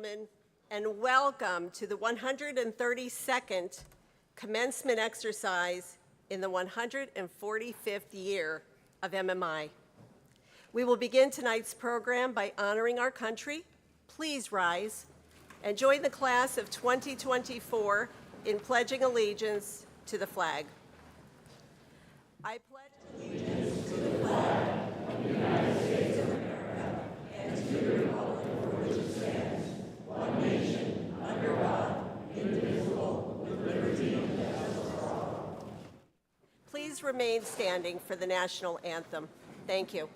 gentlemen, and welcome to the 132nd commencement exercise in the 145th year of MMI. We will begin tonight's program by honoring our country. Please rise and join the class of 2024 in pledging allegiance to the flag. I pledge allegiance to the flag of the United States of America and to the republic for which it stands, one nation, under God, indivisible, with liberty and justice for all. Please remain standing for the national anthem. Thank you.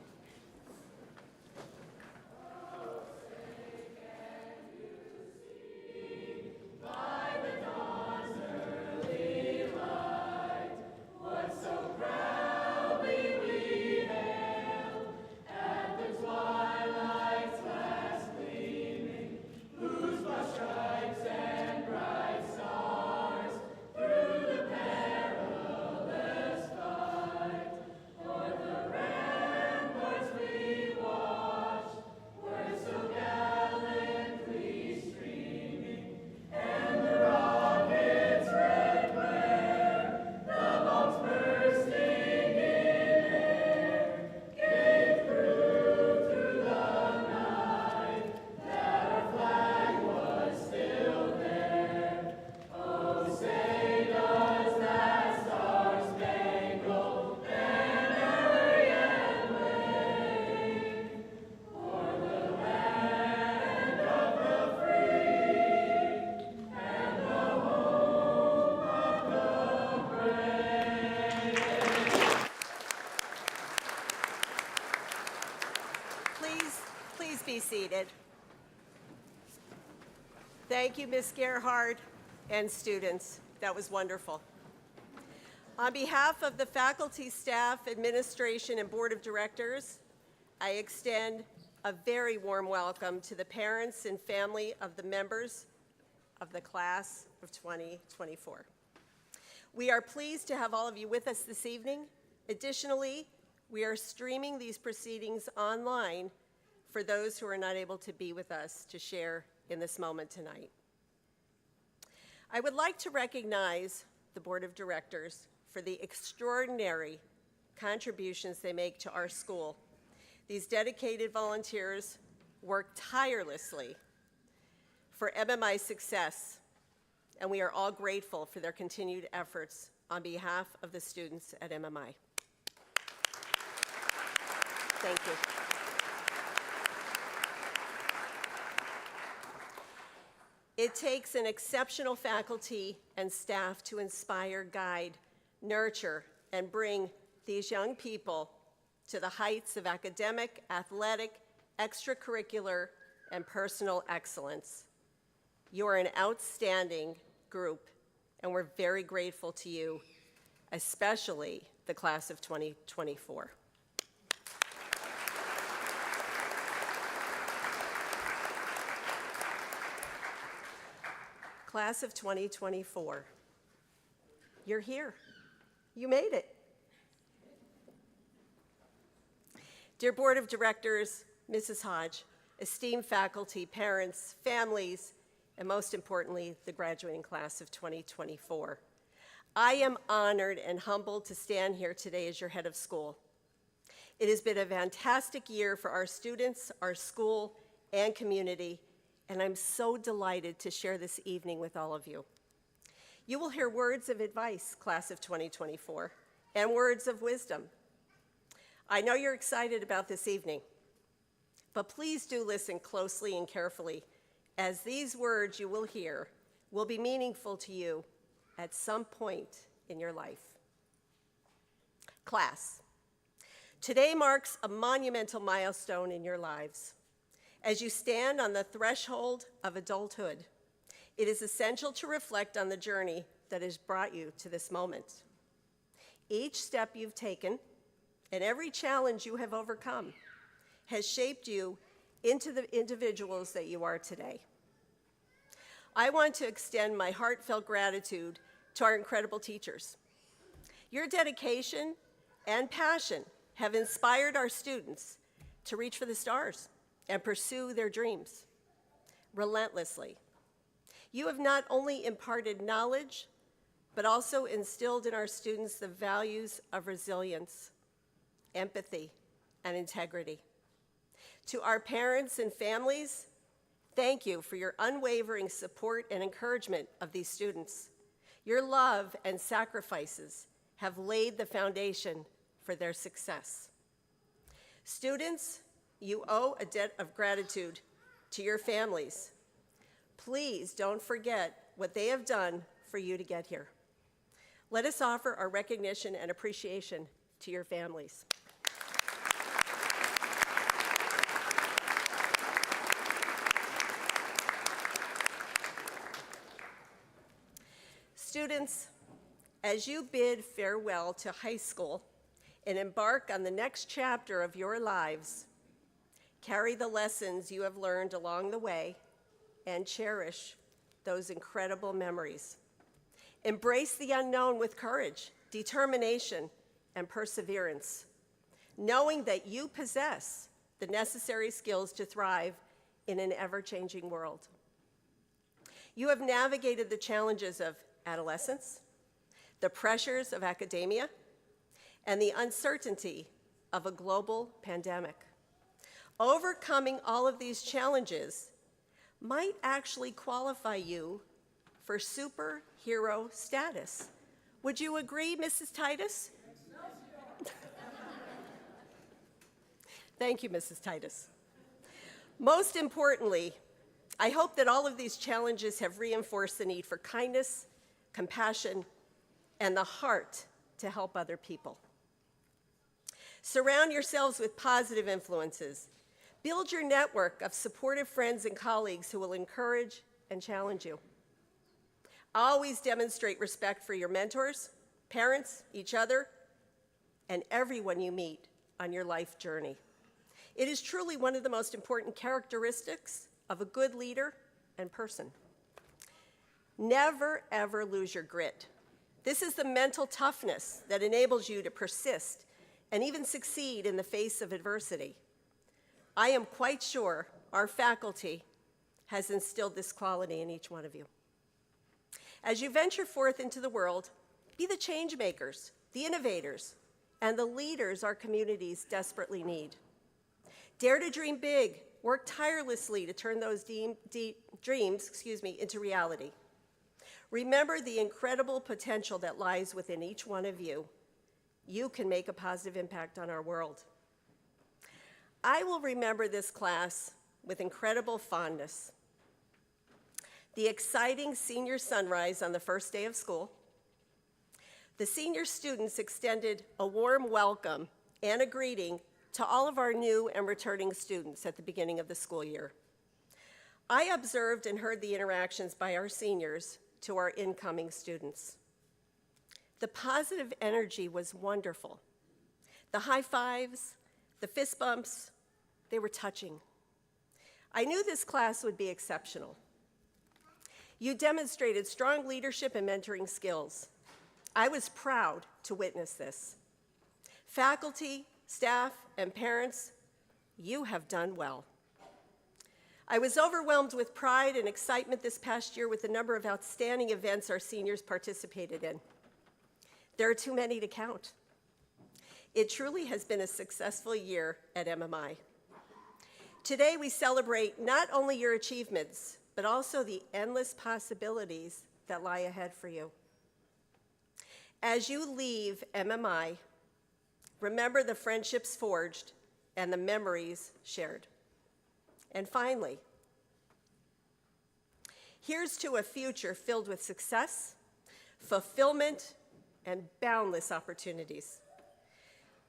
Be seated. Thank you, Ms. Gerhard and students. That was wonderful. On behalf of the faculty, staff, administration, and board of directors, I extend a very warm welcome to the parents and family of the members of the class of 2024. We are pleased to have all of you with us this evening. Additionally, we are streaming these proceedings online for those who are not able to be with us to share in this moment tonight. I would like to recognize the board of directors for the extraordinary contributions they make to our school. These dedicated volunteers work tirelessly for MMI's success, and we are all grateful for their continued efforts on behalf of the students at MMI. Thank you. It takes an exceptional faculty and staff to inspire, guide, nurture, and bring these young people to the heights of academic, athletic, extracurricular, and personal excellence. You are an outstanding group, and we're very grateful to you, especially the class of 2024. Class of 2024, you're here. You made it. Dear Board of Directors, Mrs. Hodge, esteemed faculty, parents, families, and most importantly, the graduating class of 2024. I am honored and humbled to stand here today as your head of school. It has been a fantastic year for our students, our school, and community, and I'm so delighted to share this evening with all of you. You will hear words of advice, class of 2024, and words of wisdom. I know you're excited about this evening, but please do listen closely and carefully, as these words you will hear will be meaningful to you at some point in your life. Class, today marks a monumental milestone in your lives. As you stand on the threshold of adulthood, it is essential to reflect on the journey that has brought you to this moment. Each step you've taken and every challenge you have overcome has shaped you into the individuals that you are today. I want to extend my heartfelt gratitude to our incredible teachers. Your dedication and passion have inspired our students to reach for the stars and pursue their dreams. relentlessly. You have not only imparted knowledge, but also instilled in our students the values of resilience, empathy, and integrity. To our parents and families, thank you for your unwavering support and encouragement of these students. Your love and sacrifices have laid the foundation for their success. Students, you owe a debt of gratitude to your families. Please don't forget what they have done for you to get here. Let us offer our recognition and appreciation to your families. Students, as you bid farewell to high school and embark on the next chapter of your lives, carry the lessons you have learned along the way and cherish those incredible memories. Embrace the unknown with courage, determination, and perseverance, knowing that you possess the necessary skills to thrive in an ever-changing world. You have navigated the challenges of adolescence, the pressures of academia, and the uncertainty of a global pandemic. Overcoming all of these challenges might actually qualify you for superhero status. Would you agree, Mrs. Titus? Thank you, Mrs. Titus. Most importantly, I hope that all of these challenges have reinforced the need for kindness, compassion, and the heart to help other people. Surround yourselves with positive influences. Build your network of supportive friends and colleagues who will encourage and challenge you. Always demonstrate respect for your mentors, parents, each other, and everyone you meet on your life journey. It is truly one of the most important characteristics of a good leader and person. Never, ever lose your grit. This is the mental toughness that enables you to persist and even succeed in the face of adversity. I am quite sure our faculty has instilled this quality in each one of you. As you venture forth into the world, be the change makers, the innovators, and the leaders our communities desperately need. Dare to dream big, work tirelessly to turn those dreams into reality. Remember the incredible potential that lies within each one of you. You can make a positive impact on our world. I will remember this class with incredible fondness. The exciting senior sunrise on the first day of school. The senior students extended a warm welcome and a greeting to all of our new and returning students at the beginning of the school year. I observed and heard the interactions by our seniors to our incoming students. The positive energy was wonderful. The high fives, the fist bumps, they were touching. I knew this class would be exceptional. You demonstrated strong leadership and mentoring skills. I was proud to witness this. Faculty, staff, and parents, you have done well. I was overwhelmed with pride and excitement this past year with the number of outstanding events our seniors participated in. There are too many to count. It truly has been a successful year at MMI. Today, we celebrate not only your achievements, but also the endless possibilities that lie ahead for you. As you leave MMI, remember the friendships forged and the memories shared. And finally, here's to a future filled with success, fulfillment, and boundless opportunities.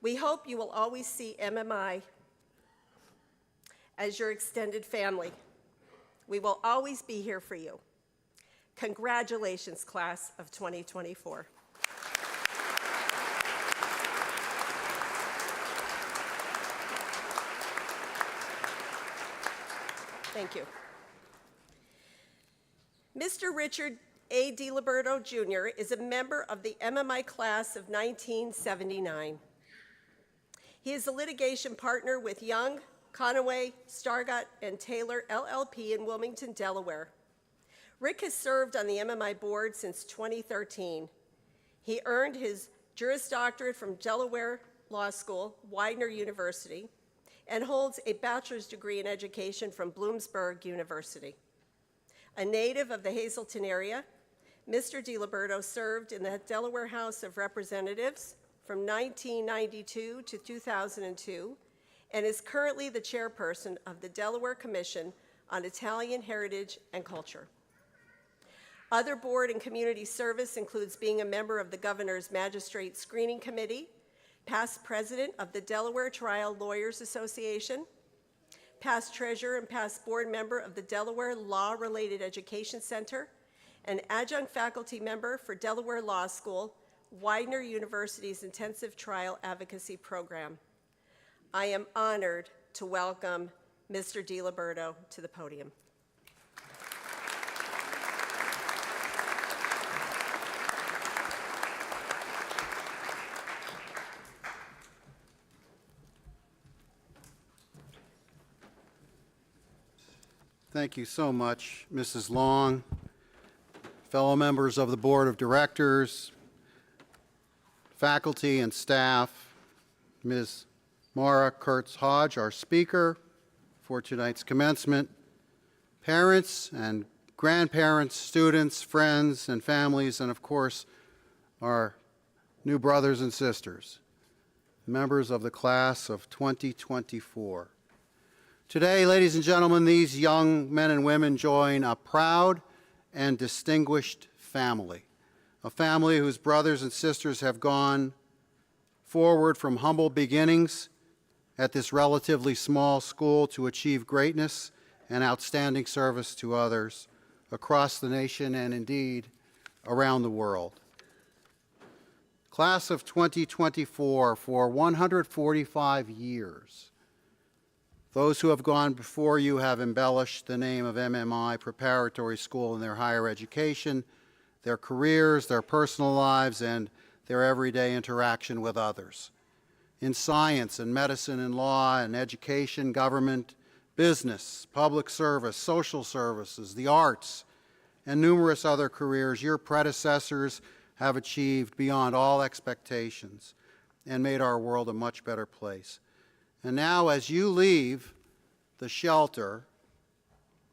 We hope you will always see MMI as your extended family. We will always be here for you. Congratulations, class of 2024. Thank you. Mr. Richard A. DiLiberto, Jr. is a member of the MMI class of 1979. He is a litigation partner with Young, Conaway, Stargott, and Taylor, LLP in Wilmington, Delaware. Rick has served on the MMI board since 2013. He earned his Juris Doctorate from Delaware Law School, Widener University, and holds a bachelor's degree in education from Bloomsburg University. A native of the Hazleton area, Mr. DiLiberto served in the Delaware House of Representatives from 1992 to 2002, and is currently the chairperson of the Delaware Commission on Italian Heritage and Culture. Other board and community service includes being a member of the Governor's Magistrate Screening Committee, past president of the Delaware Trial Lawyers Association, past treasurer and past board member of the Delaware Law-Related Education Center, and adjunct faculty member for Delaware Law School, Widener University's Intensive Trial Advocacy Program. I am honored to welcome Mr. DiLiberto to the podium. Thank you so much, Mrs. Long, fellow members of the Board of Directors, faculty and staff, Ms. Mara Kurtz-Hodge, our speaker for tonight's commencement, parents and grandparents, students, friends and families, and of course, our new brothers and sisters, members of the class of 2024. Today, ladies and gentlemen, these young men and women join a proud and distinguished family, a family whose brothers and sisters have gone forward from humble beginnings at this relatively small school to achieve greatness and outstanding service to others across the nation and indeed around the world. Class of 2024, for 145 years, those who have gone before you have embellished the name of MMI Preparatory School in their higher education, their careers, their personal lives, and their everyday interaction with others. In science and medicine and law and education, government, business, public service, social services, the arts, and numerous other careers, your predecessors have achieved beyond all expectations and made our world a much better place. And now, as you leave the shelter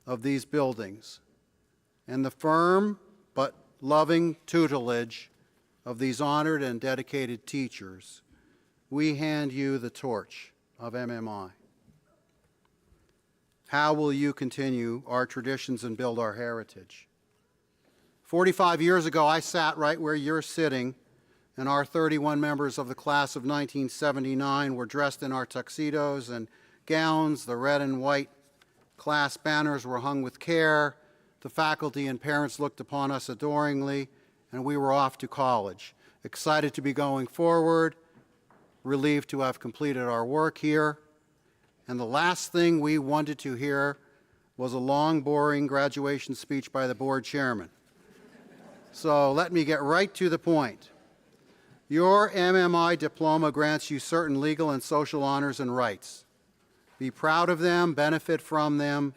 of these buildings and the firm but loving tutelage of these honored and dedicated teachers, we hand you the torch of MMI. How will you continue our traditions and build our heritage? 45 years ago, I sat right where you're sitting, and our 31 members of the class of 1979 were dressed in our tuxedos and gowns. The red and white class banners were hung with care. The faculty and parents looked upon us adoringly, and we were off to college, excited to be going forward, relieved to have completed our work here. And the last thing we wanted to hear was a long, boring graduation speech by the board chairman. So let me get right to the point. Your MMI diploma grants you certain legal and social honors and rights. Be proud of them, benefit from them,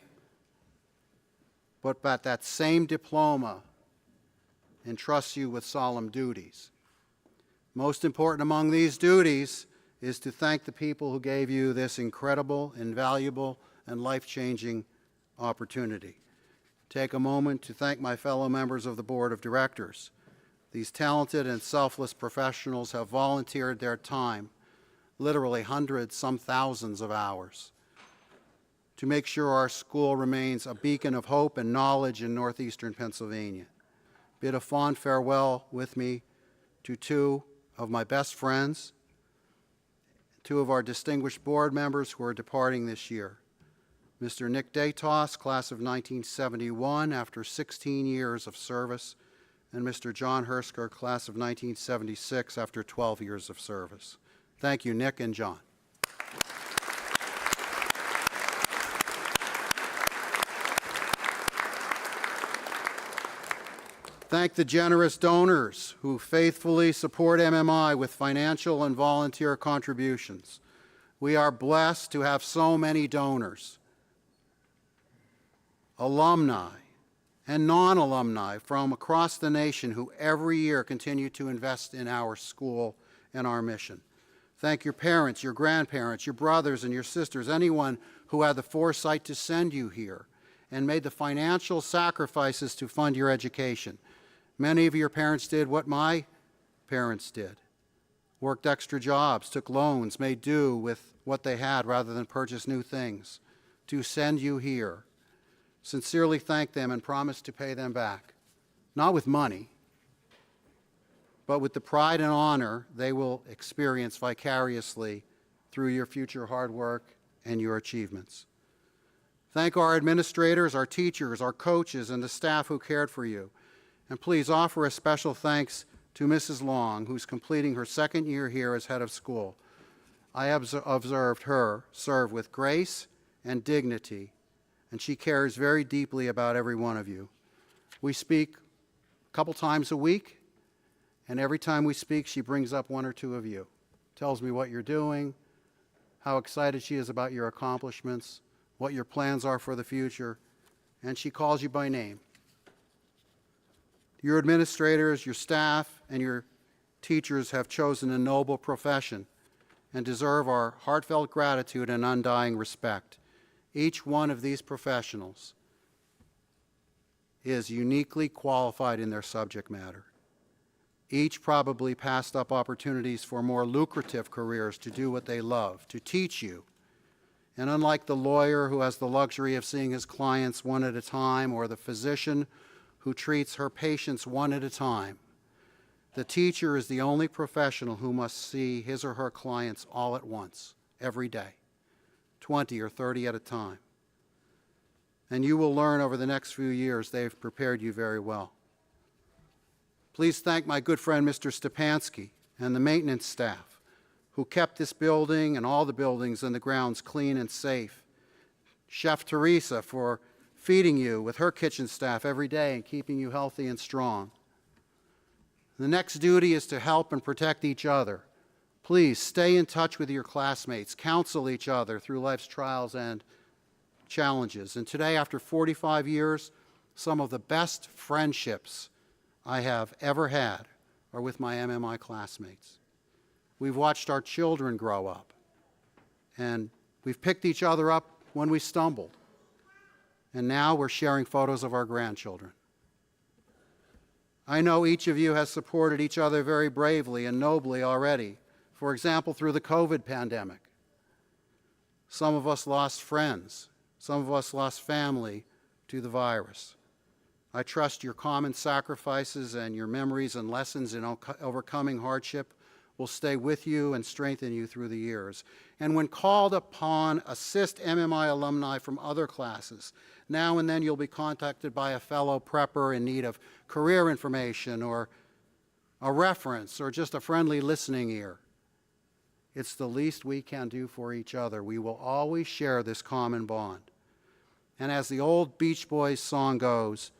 but that same diploma entrusts you with solemn duties. Most important among these duties is to thank the people who gave you this incredible, invaluable, and life-changing opportunity. Take a moment to thank my fellow members of the Board of Directors. These talented and selfless professionals have volunteered their time, literally hundreds, some thousands of hours, to make sure our school remains a beacon of hope and knowledge in northeastern Pennsylvania. Bid a fond farewell with me to two of my best friends, two of our distinguished board members who are departing this year. Mr. Nick Datos, class of 1971, after 16 years of service, and Mr. John Hersker, class of 1976, after 12 years of service. Thank you, Nick and John. Thank the generous donors who faithfully support MMI with financial and volunteer contributions. We are blessed to have so many donors, alumni and non-alumni from across the nation who every year continue to invest in our school and our mission. Thank your parents, your grandparents, your brothers and your sisters, anyone who had the foresight to send you here and made the financial sacrifices to fund your education. Many of your parents did what my parents did. Worked extra jobs, took loans, made do with what they had rather than purchase new things to send you here. Sincerely thank them and promise to pay them back, not with money, but with the pride and honor they will experience vicariously through your future hard work and your achievements. Thank our administrators, our teachers, our coaches, and the staff who cared for you. And please offer a special thanks to Mrs. Long, who's completing her second year here as head of school. I have observed her serve with grace and dignity, and she cares very deeply about every one of you. We speak a couple times a week, and every time we speak, she brings up one or two of you. Tells me what you're doing, how excited she is about your accomplishments, what your plans are for the future, and she calls you by name. Your administrators, your staff, and your teachers have chosen a noble profession and deserve our heartfelt gratitude and undying respect. Each one of these professionals is uniquely qualified in their subject matter. Each probably passed up opportunities for more lucrative careers to do what they love, to teach you. And unlike the lawyer who has the luxury of seeing his clients one at a time, or the physician who treats her patients one at a time, the teacher is the only professional who must see his or her clients all at once, every day, 20 or 30 at a time. And you will learn over the next few years they've prepared you very well. Please thank my good friend Mr. Stepansky and the maintenance staff who kept this building and all the buildings and the grounds clean and safe. Chef Teresa for feeding you with her kitchen staff every day and keeping you healthy and strong. The next duty is to help and protect each other. Please stay in touch with your classmates, counsel each other through life's trials and challenges. And today, after 45 years, some of the best friendships I have ever had are with my MMI classmates. We've watched our children grow up, and we've picked each other up when we stumbled. And now we're sharing photos of our grandchildren. I know each of you has supported each other very bravely and nobly already. For example, through the COVID pandemic. Some of us lost friends. Some of us lost family to the virus. I trust your common sacrifices and your memories and lessons in overcoming hardship will stay with you and strengthen you through the years. And when called upon, assist MMI alumni from other classes. Now and then you'll be contacted by a fellow prepper in need of career information or a reference or just a friendly listening ear. It's the least we can do for each other. We will always share this common bond. And as the old Beach Boys song goes,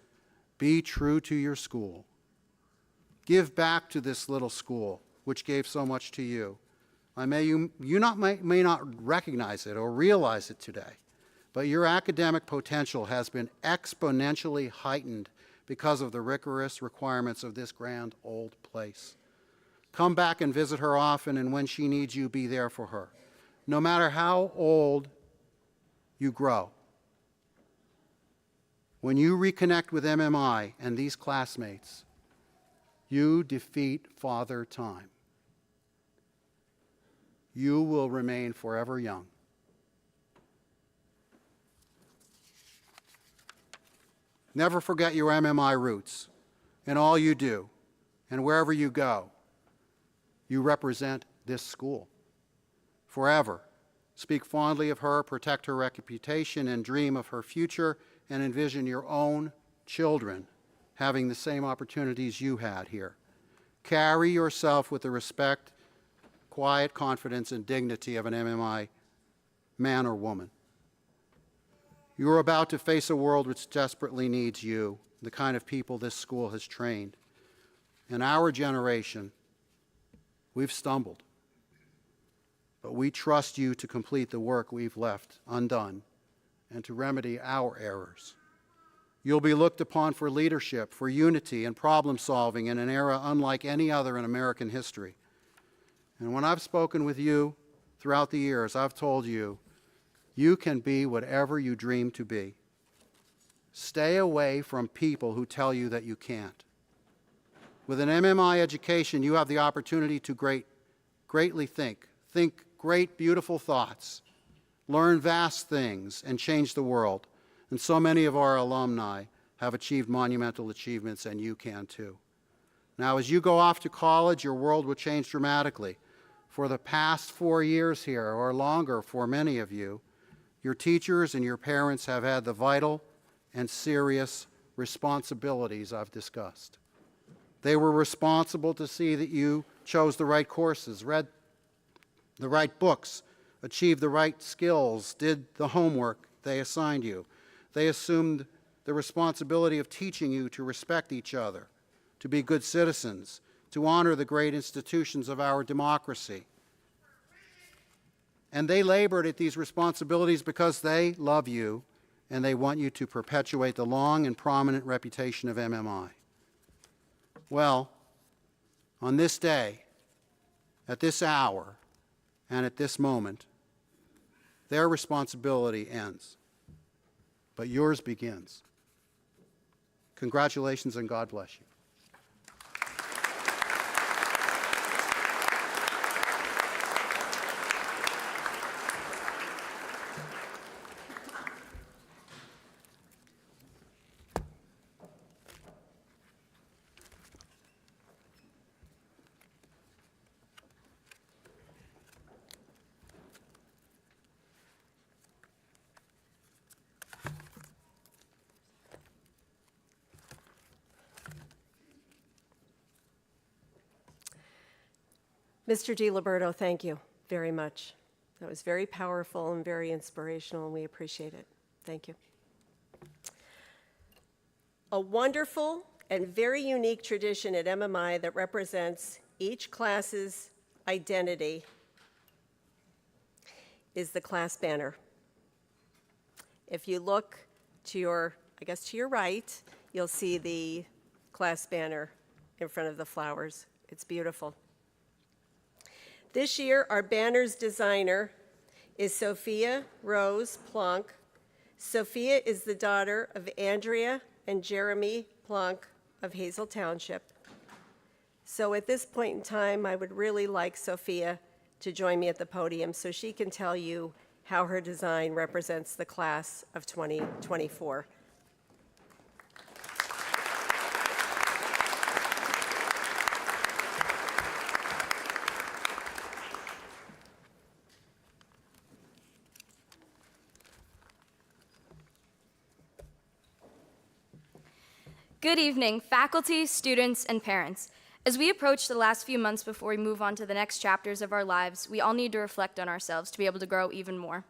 be true to your school. Give back to this little school, which gave so much to you. You may not recognize it or realize it today, but your academic potential has been exponentially heightened because of the rigorous requirements of this grand old place. Come back and visit her often, and when she needs you, be there for her. No matter how old you grow, when you reconnect with MMI and these classmates, you defeat Father Time. You will remain forever young. Never forget your MMI roots in all you do and wherever you go. You represent this school forever. Speak fondly of her, protect her reputation, and dream of her future, and envision your own children having the same opportunities you had here. Carry yourself with the respect, quiet confidence, and dignity of an MMI man or woman. You are about to face a world which desperately needs you, the kind of people this school has trained. In our generation, we've stumbled. but we trust you to complete the work we've left undone and to remedy our errors. You'll be looked upon for leadership, for unity and problem solving in an era unlike any other in American history. And when I've spoken with you throughout the years, I've told you, you can be whatever you dream to be. Stay away from people who tell you that you can't. With an MMI education, you have the opportunity to greatly think great, beautiful thoughts, learn vast things, and change the world. And so many of our alumni have achieved monumental achievements, and you can too. Now, as you go off to college, your world will change dramatically. For the past 4 years here, or longer for many of you, your teachers and your parents have had the vital and serious responsibilities I've discussed. They were responsible to see that you chose the right courses, read the right books, achieved the right skills, did the homework they assigned you. They assumed the responsibility of teaching you to respect each other, to be good citizens, to honor the great institutions of our democracy. And they labored at these responsibilities because they love you and they want you to perpetuate the long and prominent reputation of MMI. Well, on this day, at this hour, and at this moment, their responsibility ends, but yours begins. Congratulations and God bless you. Mr. DiLiberto, thank you very much. That was very powerful and very inspirational, and we appreciate it. Thank you. A wonderful and very unique tradition at MMI that represents each class's identity is the class banner. If you look to your right, you'll see the class banner in front of the flowers. It's beautiful. This year, our banner's designer is Sophia Rose Plunk. Sophia is the daughter of Andrea and Jeremy Plunk of Hazel Township. So at this point in time, I would really like Sophia to join me at the podium so she can tell you how her design represents the class of 2024. Good evening, faculty, students, and parents. As we approach the last few months before we move on to the next chapters of our lives, we all need to reflect on ourselves to be able to grow even more.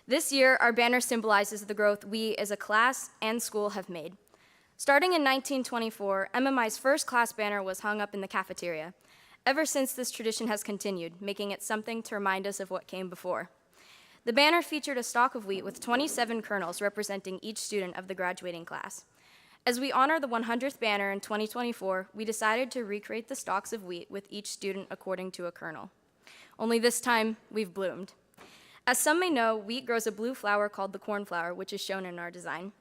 This year, our banner symbolizes the growth we as a class and school have made. Starting in 1924, MMI's first class banner was hung up in the cafeteria. Ever since, this tradition has continued, making it something to remind us of what came before. The banner featured a stalk of wheat with 27 kernels representing each student of the graduating class. As we honor the 100th banner in 2024, we decided to recreate the stalks of wheat with each student according to a kernel. Only this time, we've bloomed. As some may know, wheat grows a blue flower called the cornflower, which is shown in our design.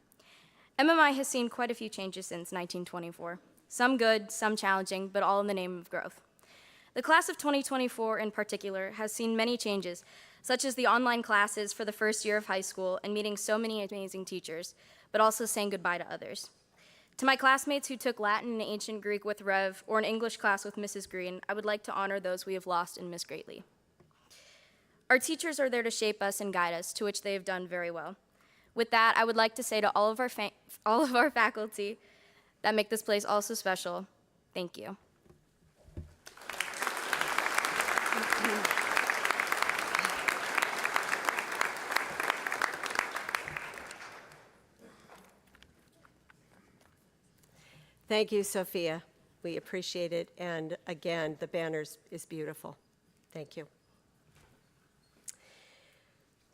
MMI has seen quite a few changes since 1924. Some good, some challenging, but all in the name of growth. The class of 2024 in particular has seen many changes, such as the online classes for the first year of high school and meeting so many amazing teachers, but also saying goodbye to others. To my classmates who took Latin and Ancient Greek with Rev or an English class with Mrs. Green, I would like to honor those we have lost and miss greatly. Our teachers are there to shape us and guide us, to which they have done very well. With that, I would like to say to all of our faculty that make this place all so special, thank you. Thank you, Sophia. We appreciate it. And again, the banner is beautiful. Thank you.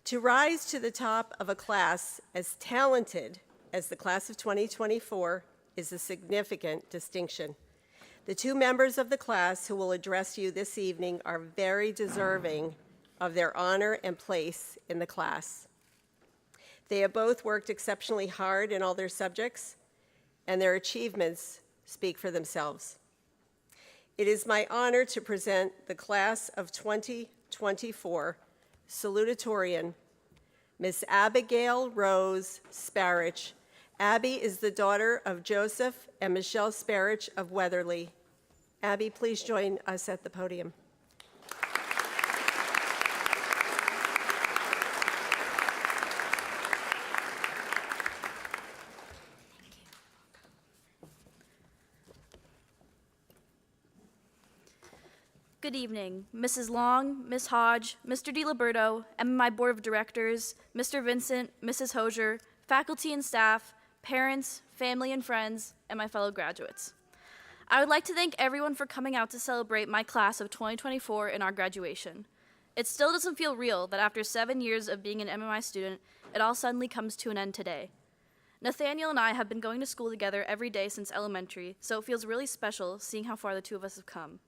To rise to the top of a class as talented as the class of 2024 is a significant distinction. The two members of the class who will address you this evening are very deserving of their honor and place in the class. They have both worked exceptionally hard in all their subjects, and their achievements speak for themselves. It is my honor to present the class of 2024 Salutatorian, Miss Abigail Rose Sparich. Abby is the daughter of Joseph and Michelle Sparich of Weatherly. Abby, please join us at the podium. Good evening, Mrs. Long, Ms. Hodge, Mr. DiLiberto, MMI Board of Directors, Mr. Vincent, Mrs. Hosier, faculty and staff, parents, family and friends, and my fellow graduates. I would like to thank everyone for coming out to celebrate my class of 2024 and our graduation. It still doesn't feel real that after 7 years of being an MMI student, it all suddenly comes to an end today. Nathaniel and I have been going to school together every day since elementary, so it feels really special seeing how far the two of us have come.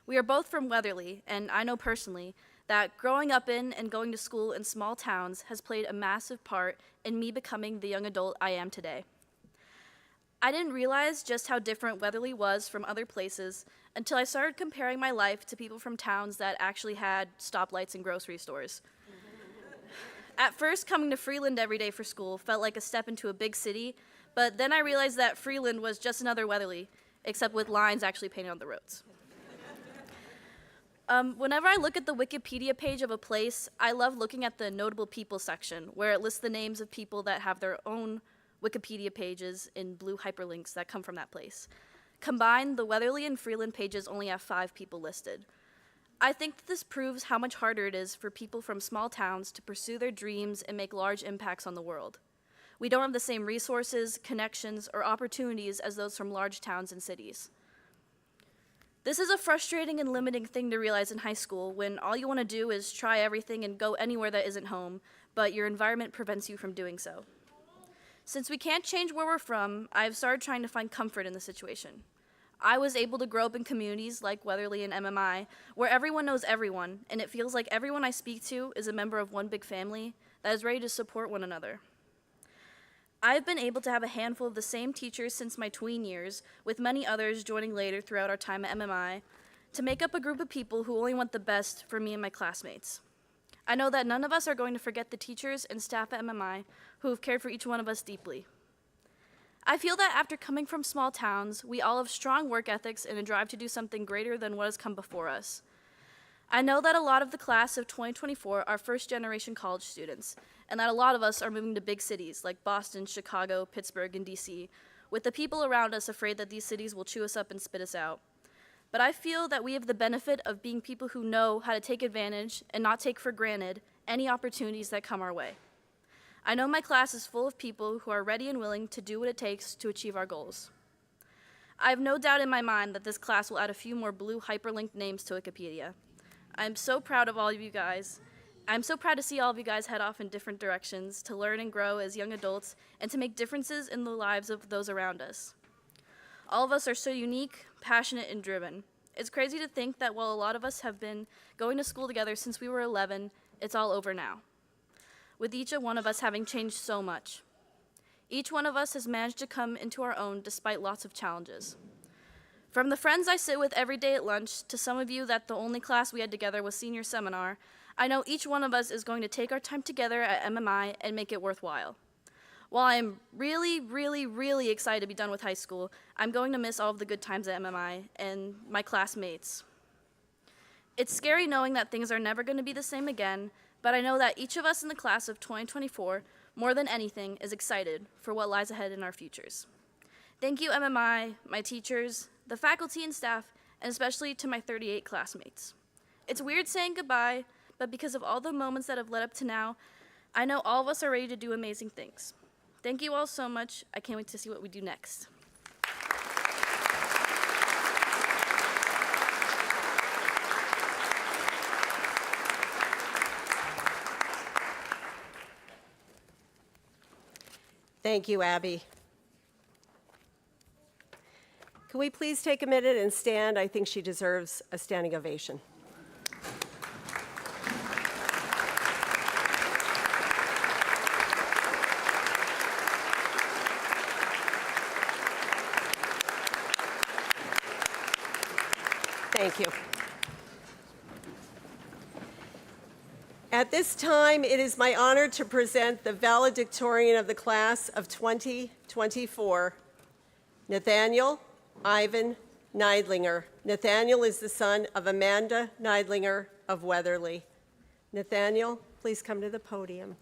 We are both from Weatherly, and I know personally that growing up in and going to school in small towns has played a massive part in me becoming the young adult I am today. I didn't realize just how different Weatherly was from other places until I started comparing my life to people from towns that actually had stoplights and grocery stores. At first, coming to Freeland every day for school felt like a step into a big city, but then I realized that Freeland was just another Weatherly, except with lines actually painted on the roads. Whenever I look at the Wikipedia page of a place, I love looking at the notable people section, where it lists the names of people that have their own Wikipedia pages in blue hyperlinks that come from that place. Combined, the Weatherly and Freeland pages only have 5 people listed. I think that this proves how much harder it is for people from small towns to pursue their dreams and make large impacts on the world. We don't have the same resources, connections, or opportunities as those from large towns and cities. This is a frustrating and limiting thing to realize in high school when all you want to do is try everything and go anywhere that isn't home, but your environment prevents you from doing so. Since we can't change where we're from, I've started trying to find comfort in the situation. I was able to grow up in communities like Weatherly and MMI, where everyone knows everyone, and it feels like everyone I speak to is a member of one big family that is ready to support one another. I've been able to have a handful of the same teachers since my tween years, with many others joining later throughout our time at MMI, to make up a group of people who only want the best for me and my classmates. I know that none of us are going to forget the teachers and staff at MMI who have cared for each one of us deeply. I feel that after coming from small towns, we all have strong work ethics and a drive to do something greater than what has come before us. I know that a lot of the class of 2024 are first-generation college students, and that a lot of us are moving to big cities like Boston, Chicago, Pittsburgh, and DC, with the people around us afraid that these cities will chew us up and spit us out. But I feel that we have the benefit of being people who know how to take advantage and not take for granted any opportunities that come our way. I know my class is full of people who are ready and willing to do what it takes to achieve our goals. I have no doubt in my mind that this class will add a few more blue hyperlinked names to Wikipedia. I'm so proud of all of you guys. I'm so proud to see all of you guys head off in different directions to learn and grow as young adults and to make differences in the lives of those around us. All of us are so unique, passionate, and driven. It's crazy to think that while a lot of us have been going to school together since we were 11, it's all over now, with each one of us having changed so much. Each one of us has managed to come into our own despite lots of challenges. From the friends I sit with every day at lunch to some of you that the only class we had together was senior seminar, I know each one of us is going to take our time together at MMI and make it worthwhile. While I'm really, really, really excited to be done with high school, I'm going to miss all of the good times at MMI and my classmates. It's scary knowing that things are never going to be the same again, but I know that each of us in the class of 2024, more than anything, is excited for what lies ahead in our futures. Thank you, MMI, my teachers, the faculty and staff, and especially to my 38 classmates. It's weird saying goodbye, but because of all the moments that have led up to now, I know all of us are ready to do amazing things. Thank you all so much. I can't wait to see what we do next. Thank you, Abby. Can we please take a minute and stand? I think she deserves a standing ovation. Thank you. At this time, it is my honor to present the valedictorian of the class of 2024, Nathaniel Ivan Neidlinger. Nathaniel is the son of Amanda Neidlinger of Weatherly. Nathaniel, please come to the podium.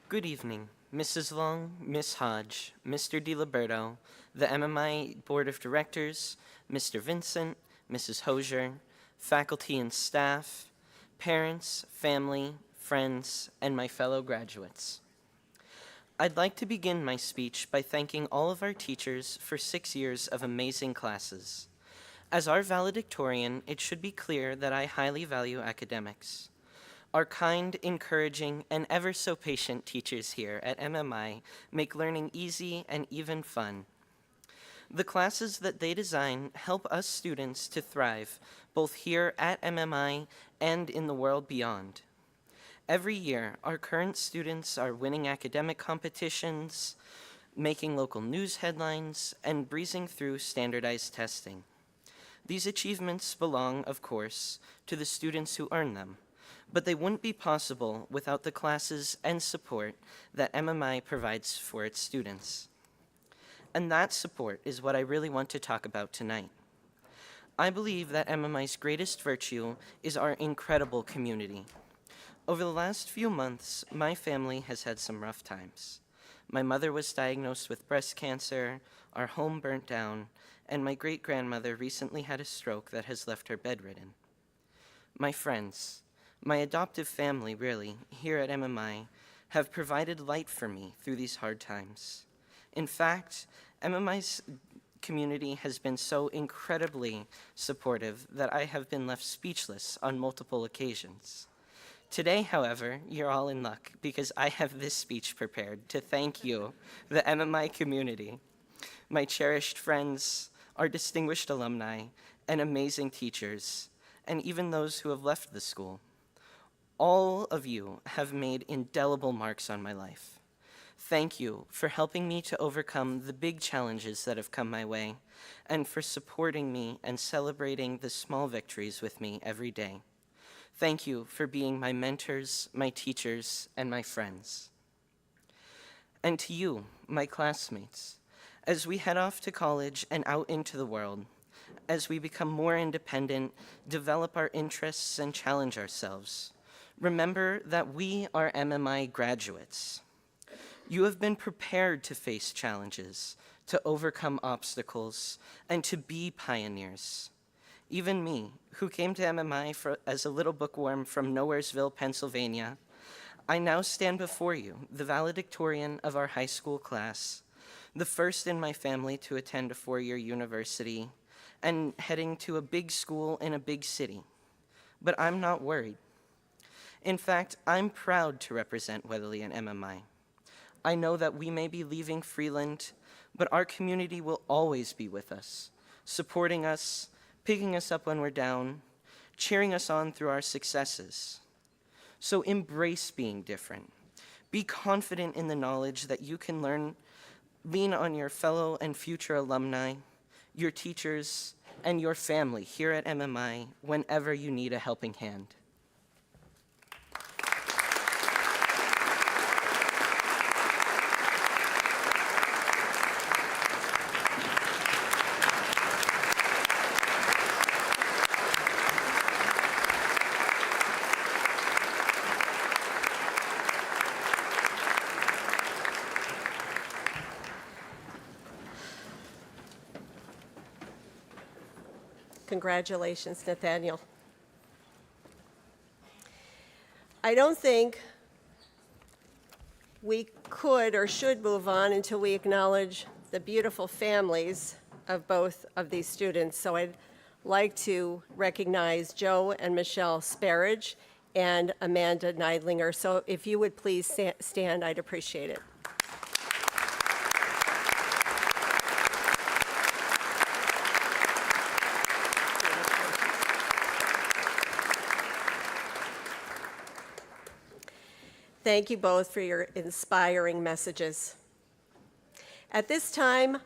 Good evening, Mrs. Long, Miss Hodge, Mr. DiLiberto, the MMI Board of Directors, Mr. Vincent, Mrs. Hosier, faculty and staff, parents, family, friends, and my fellow graduates. I'd like to begin my speech by thanking all of our teachers for 6 years of amazing classes. As our valedictorian, it should be clear that I highly value academics. Our kind, encouraging, and ever so patient teachers here at MMI make learning easy and even fun. The classes that they design help us students to thrive, both here at MMI and in the world beyond. Every year, our current students are winning academic competitions, making local news headlines, and breezing through standardized testing. These achievements belong, of course, to the students who earn them, but they wouldn't be possible without the classes and support that MMI provides for its students. And that support is what I really want to talk about tonight. I believe that MMI's greatest virtue is our incredible community. Over the last few months, my family has had some rough times. My mother was diagnosed with breast cancer, our home burnt down, and my great-grandmother recently had a stroke that has left her bedridden. My friends, my adoptive family, really, here at MMI, have provided light for me through these hard times. In fact, MMI's community has been so incredibly supportive that I have been left speechless on multiple occasions. Today, however, you're all in luck because I have this speech prepared to thank you, the MMI community, my cherished friends, our distinguished alumni, and amazing teachers, and even those who have left the school. All of you have made indelible marks on my life. Thank you for helping me to overcome the big challenges that have come my way, and for supporting me and celebrating the small victories with me every day. Thank you for being my mentors, my teachers, and my friends. And to you, my classmates, as we head off to college and out into the world, as we become more independent, develop our interests, and challenge ourselves, remember that we are MMI graduates. You have been prepared to face challenges, to overcome obstacles, and to be pioneers. Even me, who came to MMI as a little bookworm from Nowheresville, Pennsylvania, I now stand before you, the valedictorian of our high school class, the first in my family to attend a four-year university, and heading to a big school in a big city. But I'm not worried. In fact, I'm proud to represent Weatherly and MMI. I know that we may be leaving Freeland, but our community will always be with us, supporting us, picking us up when we're down, cheering us on through our successes. So embrace being different. Be confident in the knowledge that you can lean on your fellow and future alumni, your teachers, and your family here at MMI whenever you need a helping hand. Congratulations, Nathaniel. I don't think we could or should move on until we acknowledge the beautiful families of both of these students. So I'd like to recognize Joe and Michelle Sparridge and Amanda Neidlinger. So if you would please stand, I'd appreciate it. Thank you both for your inspiring messages. At this time,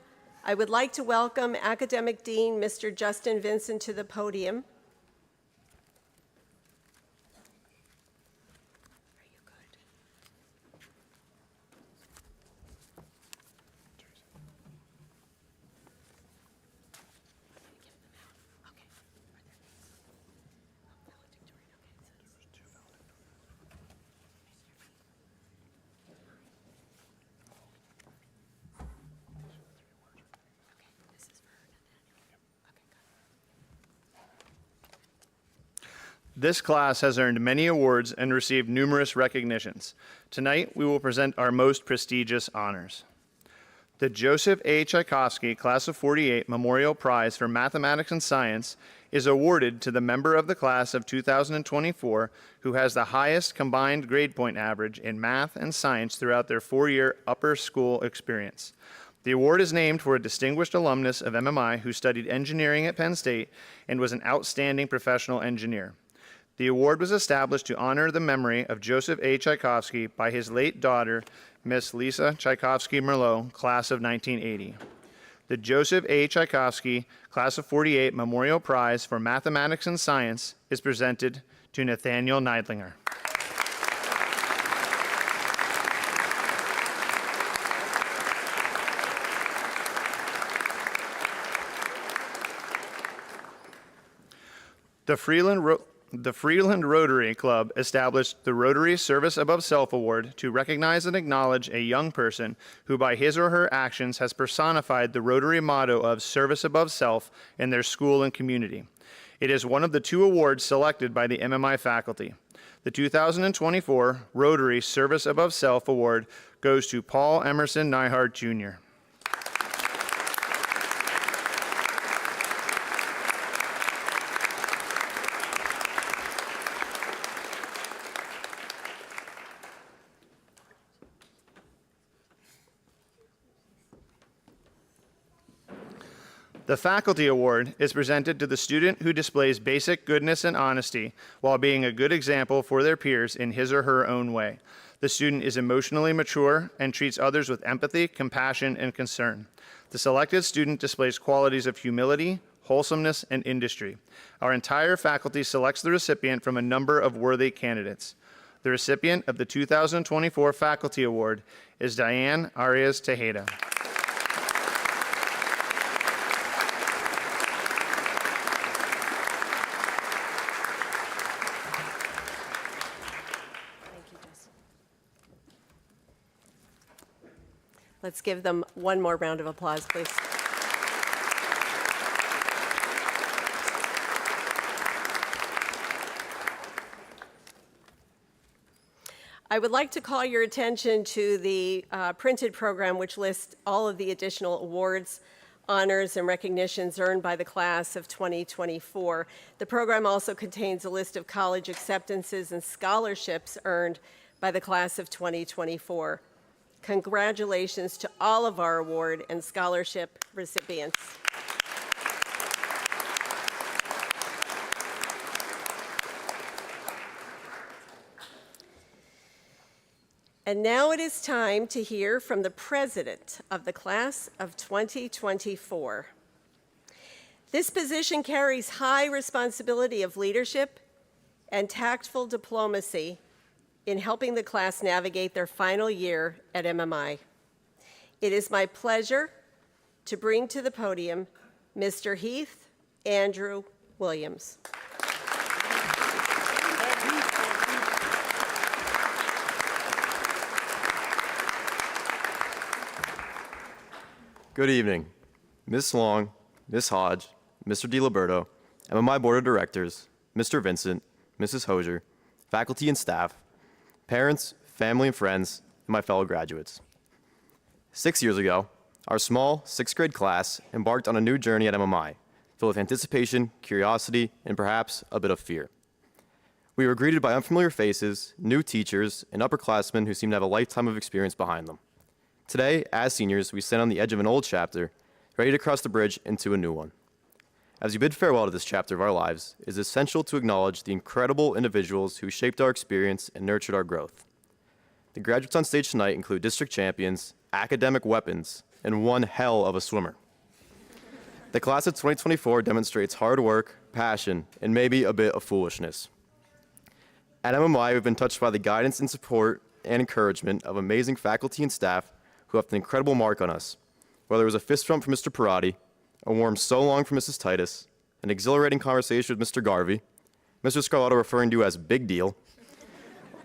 I would like to welcome Academic Dean Mr. Justin Vincent to the podium. Are you good? Okay. Are there names? Oh, valedictorian. Okay, so there's 2 valedictorians. This class has earned many awards and received numerous recognitions. Tonight, we will present our most prestigious honors. The Joseph A. Tchaikovsky Class of 48 Memorial Prize for Mathematics and Science is awarded to the member of the class of 2024 who has the highest combined grade point average in math and science throughout their 4-year upper school experience. The award is named for a distinguished alumnus of MMI who studied engineering at Penn State and was an outstanding professional engineer. The award was established to honor the memory of Joseph A. Tchaikovsky by his late daughter, Miss Lisa Tchaikovsky-Merlot, class of 1980. The Joseph A. Tchaikovsky Class of 48 Memorial Prize for Mathematics and Science is presented to Nathaniel Neidlinger. The Freeland Rotary Club established the Rotary Service Above Self Award to recognize and acknowledge a young person who by his or her actions has personified the Rotary motto of service above self in their school and community. It is one of the 2 awards selected by the MMI faculty. The 2024 Rotary Service Above Self Award goes to Paul Emerson Neihart, Jr. The Faculty Award is presented to the student who displays basic goodness and honesty while being a good example for their peers in his or her own way. The student is emotionally mature and treats others with empathy, compassion, and concern. The selected student displays qualities of humility, wholesomeness, and industry. Our entire faculty selects the recipient from a number of worthy candidates. The recipient of the 2024 Faculty Award is Diane Arias Tejeda. Let's give them one more round of applause, please. I would like to call your attention to the printed program, which lists all of the additional awards, honors, and recognitions earned by the class of 2024. The program also contains a list of college acceptances and scholarships earned by the class of 2024. Congratulations to all of our award and scholarship recipients. And now it is time to hear from the president of the class of 2024. This position carries high responsibility of leadership and tactful diplomacy in helping the class navigate their final year at MMI. It is my pleasure to bring to the podium Mr. Heath Andrew Williams. Good evening, Ms. Long, Ms. Hodge, Mr. DiLiberto, MMI Board of Directors, Mr. Vincent, Mrs. Hosier, faculty and staff, parents, family and friends, and my fellow graduates. 6 years ago, our small 6th grade class embarked on a new journey at MMI, filled with anticipation, curiosity, and perhaps a bit of fear. We were greeted by unfamiliar faces, new teachers, and upperclassmen who seemed to have a lifetime of experience behind them. Today, as seniors, we stand on the edge of an old chapter, ready to cross the bridge into a new one. As we bid farewell to this chapter of our lives, it is essential to acknowledge the incredible individuals who shaped our experience and nurtured our growth. The graduates on stage tonight include district champions, academic weapons, and one hell of a swimmer. The class of 2024 demonstrates hard work, passion, and maybe a bit of foolishness. At MMI, we've been touched by the guidance and support and encouragement of amazing faculty and staff who left an incredible mark on us, whether it was a fist bump from Mr. Parati, a warm so long from Mrs. Titus, an exhilarating conversation with Mr. Garvey, Mr. Scarlato referring to you as Big Deal,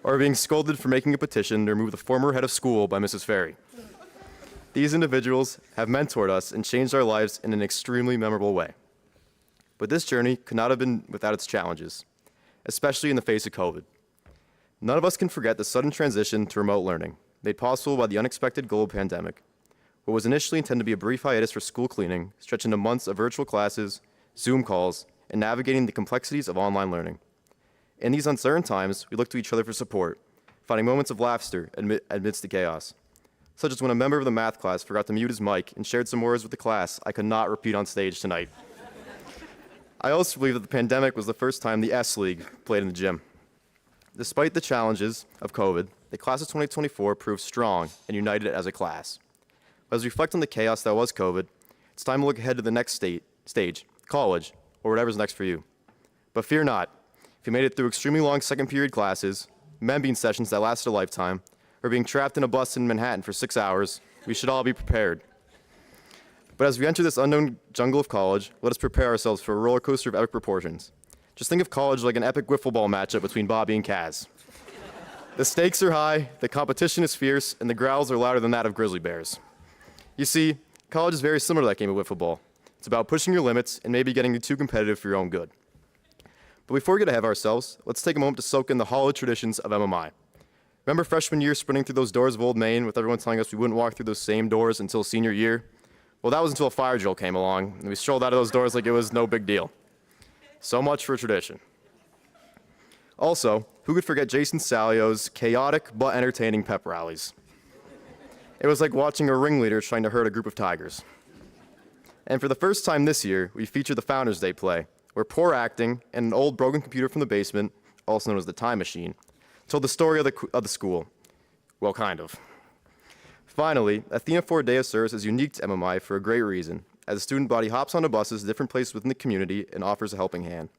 or being scolded for making a petition to remove the former head of school by Mrs. Ferry. These individuals have mentored us and changed our lives in an extremely memorable way. But this journey could not have been without its challenges, especially in the face of COVID. None of us can forget the sudden transition to remote learning, made possible by the unexpected global pandemic. What was initially intended to be a brief hiatus for school cleaning stretched into months of virtual classes, Zoom calls, and navigating the complexities of online learning. In these uncertain times, we look to each other for support, finding moments of laughter amidst the chaos, such as when a member of the math class forgot to mute his mic and shared some words with the class I could not repeat on stage tonight. I also believe that the pandemic was the first time the S League played in the gym. Despite the challenges of COVID, the class of 2024 proved strong and united as a class. But as we reflect on the chaos that was COVID, it's time to look ahead to the next stage, college, or whatever's next for you. But fear not. If you made it through extremely long second period classes, membeing sessions that lasted a lifetime, or being trapped in a bus in Manhattan for 6 hours, we should all be prepared. But as we enter this unknown jungle of college, let us prepare ourselves for a roller coaster of epic proportions. Just think of college like an epic wiffle ball matchup between Bobby and Kaz. The stakes are high, the competition is fierce, and the growls are louder than that of grizzly bears. You see, college is very similar to that game of wiffle ball. It's about pushing your limits and maybe getting too competitive for your own good. But before we get ahead of ourselves, let's take a moment to soak in the hallowed traditions of MMI. Remember freshman year sprinting through those doors of Old Main with everyone telling us we wouldn't walk through those same doors until senior year? Well, that was until a fire drill came along, and we strolled out of those doors like it was no big deal. So much for tradition. Also, who could forget Jason Salio's chaotic but entertaining pep rallies? It was like watching a ringleader trying to herd a group of tigers. And for the first time this year, we featured the Founders Day play, where poor acting and an old broken computer from the basement, also known as the Time Machine, told the story of the school. Well, kind of. Finally, Athena 4 Day of Service is unique to MMI for a great reason, as the student body hops onto buses to different places within the community and offers a helping hand.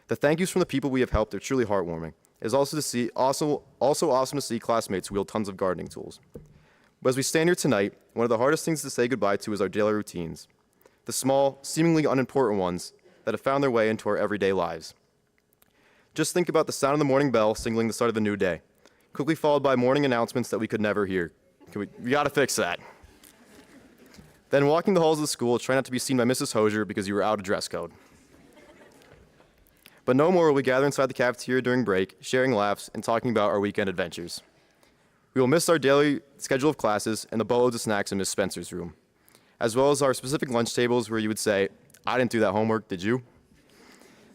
The thank yous from the people we have helped are truly heartwarming. It is also awesome to see classmates wield tons of gardening tools. But as we stand here tonight, one of the hardest things to say goodbye to is our daily routines, the small, seemingly unimportant ones that have found their way into our everyday lives. Just think about the sound of the morning bell signaling the start of the new day, quickly followed by morning announcements that we could never hear. We gotta fix that. Then walking the halls of the school, try not to be seen by Mrs. Hosier because you were out of dress code. But no more will we gather inside the cafeteria during break, sharing laughs and talking about our weekend adventures. We will miss our daily schedule of classes and the boatloads of snacks in Miss Spencer's room, as well as our specific lunch tables where you would say, "I didn't do that homework, did you?"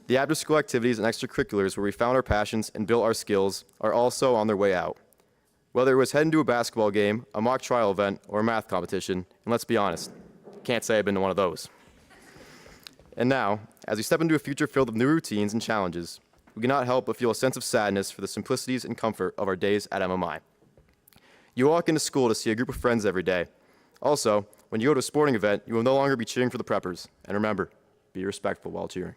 The after-school activities and extracurriculars where we found our passions and built our skills are also on their way out. Whether it was heading to a basketball game, a mock trial event, or a math competition, and let's be honest, can't say I've been to one of those. And now, as we step into a future filled with new routines and challenges, we cannot help but feel a sense of sadness for the simplicities and comfort of our days at MMI. You walk into school to see a group of friends every day. Also, when you go to a sporting event, you will no longer be cheering for the preppers. And remember, be respectful while cheering.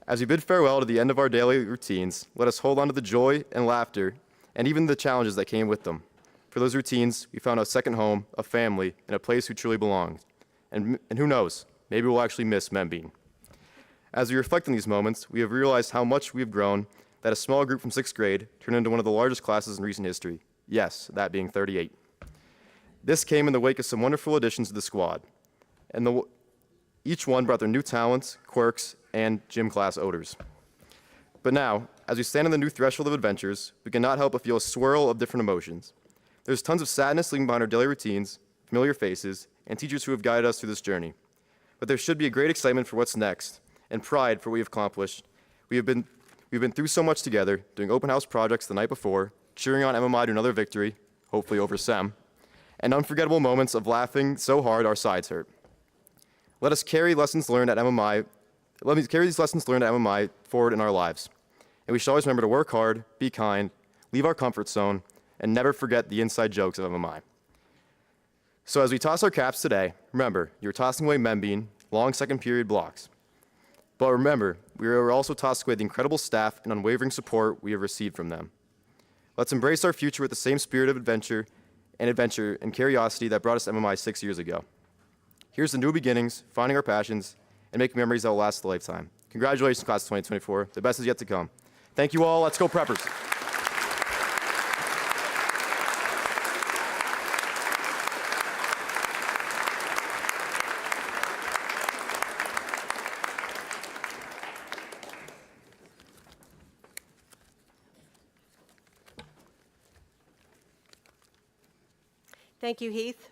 As we bid farewell to the end of our daily routines, let us hold on to the joy and laughter and even the challenges that came with them. For those routines, we found a second home, a family, and a place we truly belong. And who knows, maybe we'll actually miss Membean. As we reflect on these moments, we have realized how much we have grown that a small group from 6th grade turned into one of the largest classes in recent history. Yes, that being 38. This came in the wake of some wonderful additions to the squad, and each one brought their new talents, quirks, and gym class odors. But now, as we stand on the new threshold of adventures, we cannot help but feel a swirl of different emotions. There's tons of sadness leaving behind our daily routines, familiar faces, and teachers who have guided us through this journey. But there should be a great excitement for what's next, and pride for what we have accomplished. We've been through so much together, doing open house projects the night before, cheering on MMI to another victory, hopefully over SEM, and unforgettable moments of laughing so hard our sides hurt. Let us carry lessons learned at MMI. Let me carry these lessons learned at MMI forward in our lives. And we should always remember to work hard, be kind, leave our comfort zone, and never forget the inside jokes of MMI. So as we toss our caps today, remember, you're tossing away membean, long second period blocks. But remember, we are also tossing away the incredible staff and unwavering support we have received from them. Let's embrace our future with the same spirit of adventure and curiosity that brought us to MMI 6 years ago. Here's the new beginnings, finding our passions, and making memories that will last a lifetime. Congratulations, class of 2024. The best is yet to come. Thank you all. Let's go, Preppers. Thank you, Heath.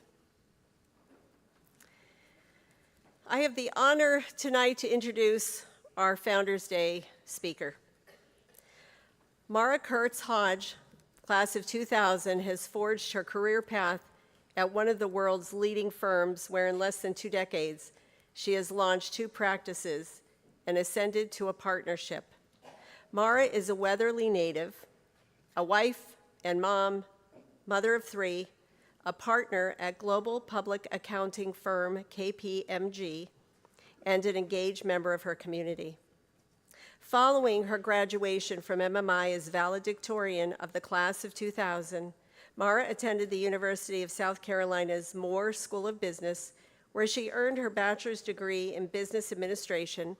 I have the honor tonight to introduce our Founders Day speaker. Mara Kurtz Hodge, class of 2000, has forged her career path at one of the world's leading firms where in less than 2 decades, she has launched 2 practices and ascended to a partnership. Mara is a Weatherly native, a wife and mom, mother of 3, a partner at global public accounting firm KPMG, and an engaged member of her community. Following her graduation from MMI as valedictorian of the class of 2000, Mara attended the University of South Carolina's Moore School of Business, where she earned her bachelor's degree in business administration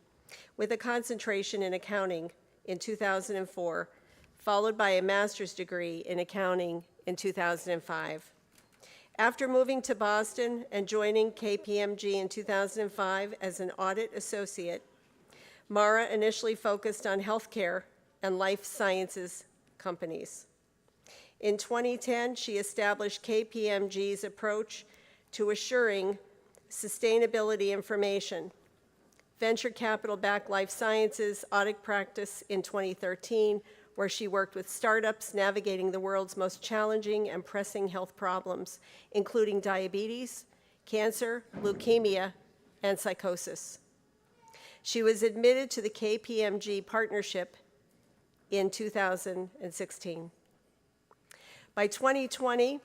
with a concentration in accounting in 2004, followed by a master's degree in accounting in 2005. After moving to Boston and joining KPMG in 2005 as an audit associate, Mara initially focused on healthcare and life sciences companies. In 2010, she established KPMG's approach to assuring sustainability information, venture capital-backed life sciences audit practice in 2013, where she worked with startups navigating the world's most challenging and pressing health problems, including diabetes, cancer, leukemia, and psychosis. She was admitted to the KPMG partnership in 2016. By 2020,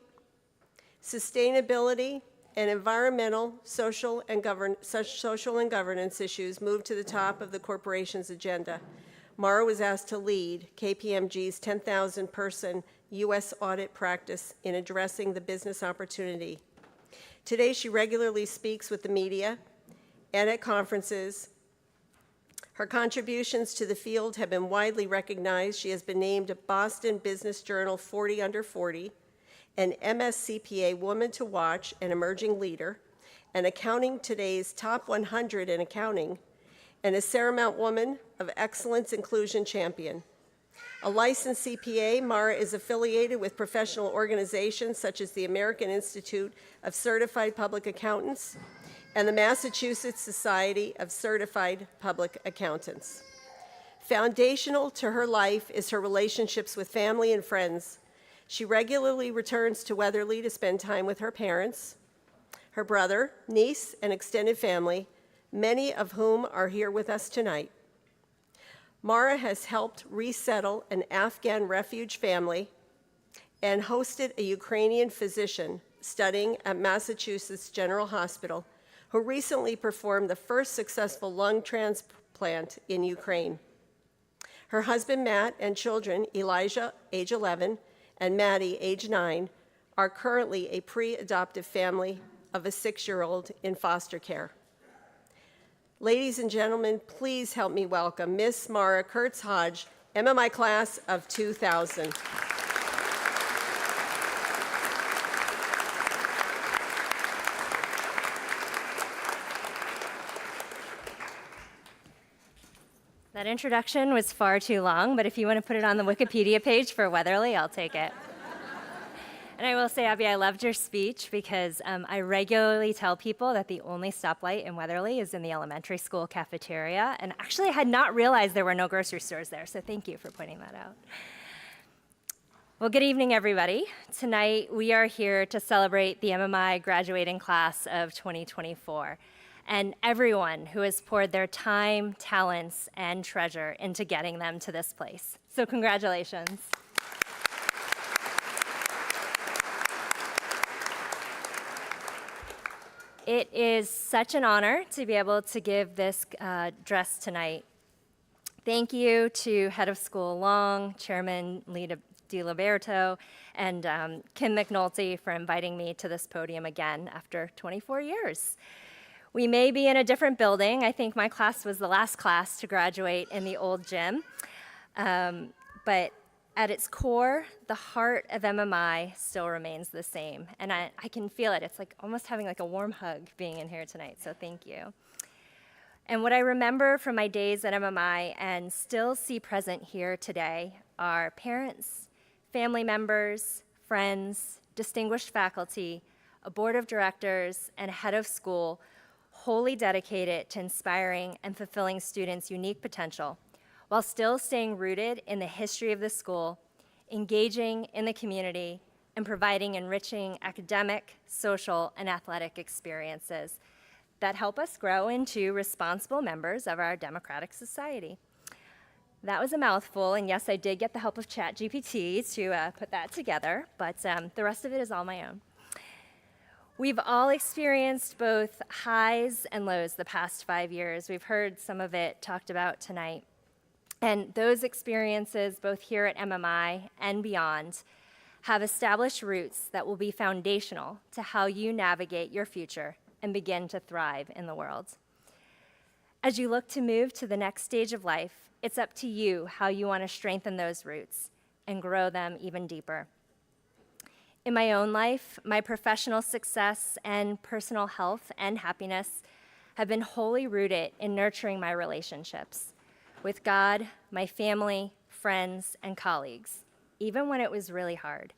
sustainability and environmental, social, and governance issues moved to the top of the corporation's agenda. Mara was asked to lead KPMG's 10,000-person U.S. audit practice in addressing the business opportunity. Today, she regularly speaks with the media and at conferences. Her contributions to the field have been widely recognized. She has been named a Boston Business Journal 40 Under 40, an MSCPA Woman to Watch, an Emerging Leader, an Accounting Today's Top 100 in Accounting, and a Ceremonies Woman of Excellence Inclusion Champion. A licensed CPA, Mara is affiliated with professional organizations such as the American Institute of Certified Public Accountants and the Massachusetts Society of Certified Public Accountants. Foundational to her life is her relationships with family and friends. She regularly returns to Weatherly to spend time with her parents, her brother, niece, and extended family, many of whom are here with us tonight. Mara has helped resettle an Afghan refugee family and hosted a Ukrainian physician studying at Massachusetts General Hospital who recently performed the first successful lung transplant in Ukraine. Her husband, Matt, and children, Elijah, age 11, and Maddie, age 9, are currently a pre-adoptive family of a 6-year-old in foster care. Ladies and gentlemen, please help me welcome Miss Mara Kurtz Hodge, MMI class of 2000. That introduction was far too long, but if you want to put it on the Wikipedia page for Weatherly, I'll take it. And I will say, Abby, I loved your speech because I regularly tell people that the only stoplight in Weatherly is in the elementary school cafeteria. And actually, I had not realized there were no grocery stores there, so thank you for pointing that out. Well, good evening, everybody. Tonight, we are here to celebrate the MMI graduating class of 2024 and everyone who has poured their time, talents, and treasure into getting them to this place. So congratulations. It is such an honor to be able to give this address tonight. Thank you to Head of School Long, Chairman Lee DiLiberto, and Kim McNulty for inviting me to this podium again after 24 years. We may be in a different building. I think my class was the last class to graduate in the old gym. But at its core, the heart of MMI still remains the same. And I can feel it. It's like almost having like a warm hug being in here tonight, so thank you. And what I remember from my days at MMI and still see present here today are parents, family members, friends, distinguished faculty, a board of directors, and a head of school wholly dedicated to inspiring and fulfilling students' unique potential while still staying rooted in the history of the school, engaging in the community, and providing enriching academic, social, and athletic experiences that help us grow into responsible members of our democratic society. That was a mouthful, and yes, I did get the help of ChatGPT to put that together, but the rest of it is all my own. We've all experienced both highs and lows the past 5 years. We've heard some of it talked about tonight. And those experiences, both here at MMI and beyond, have established roots that will be foundational to how you navigate your future and begin to thrive in the world. As you look to move to the next stage of life, it's up to you how you want to strengthen those roots and grow them even deeper. In my own life, my professional success and personal health and happiness have been wholly rooted in nurturing my relationships with God, my family, friends, and colleagues, even when it was really hard.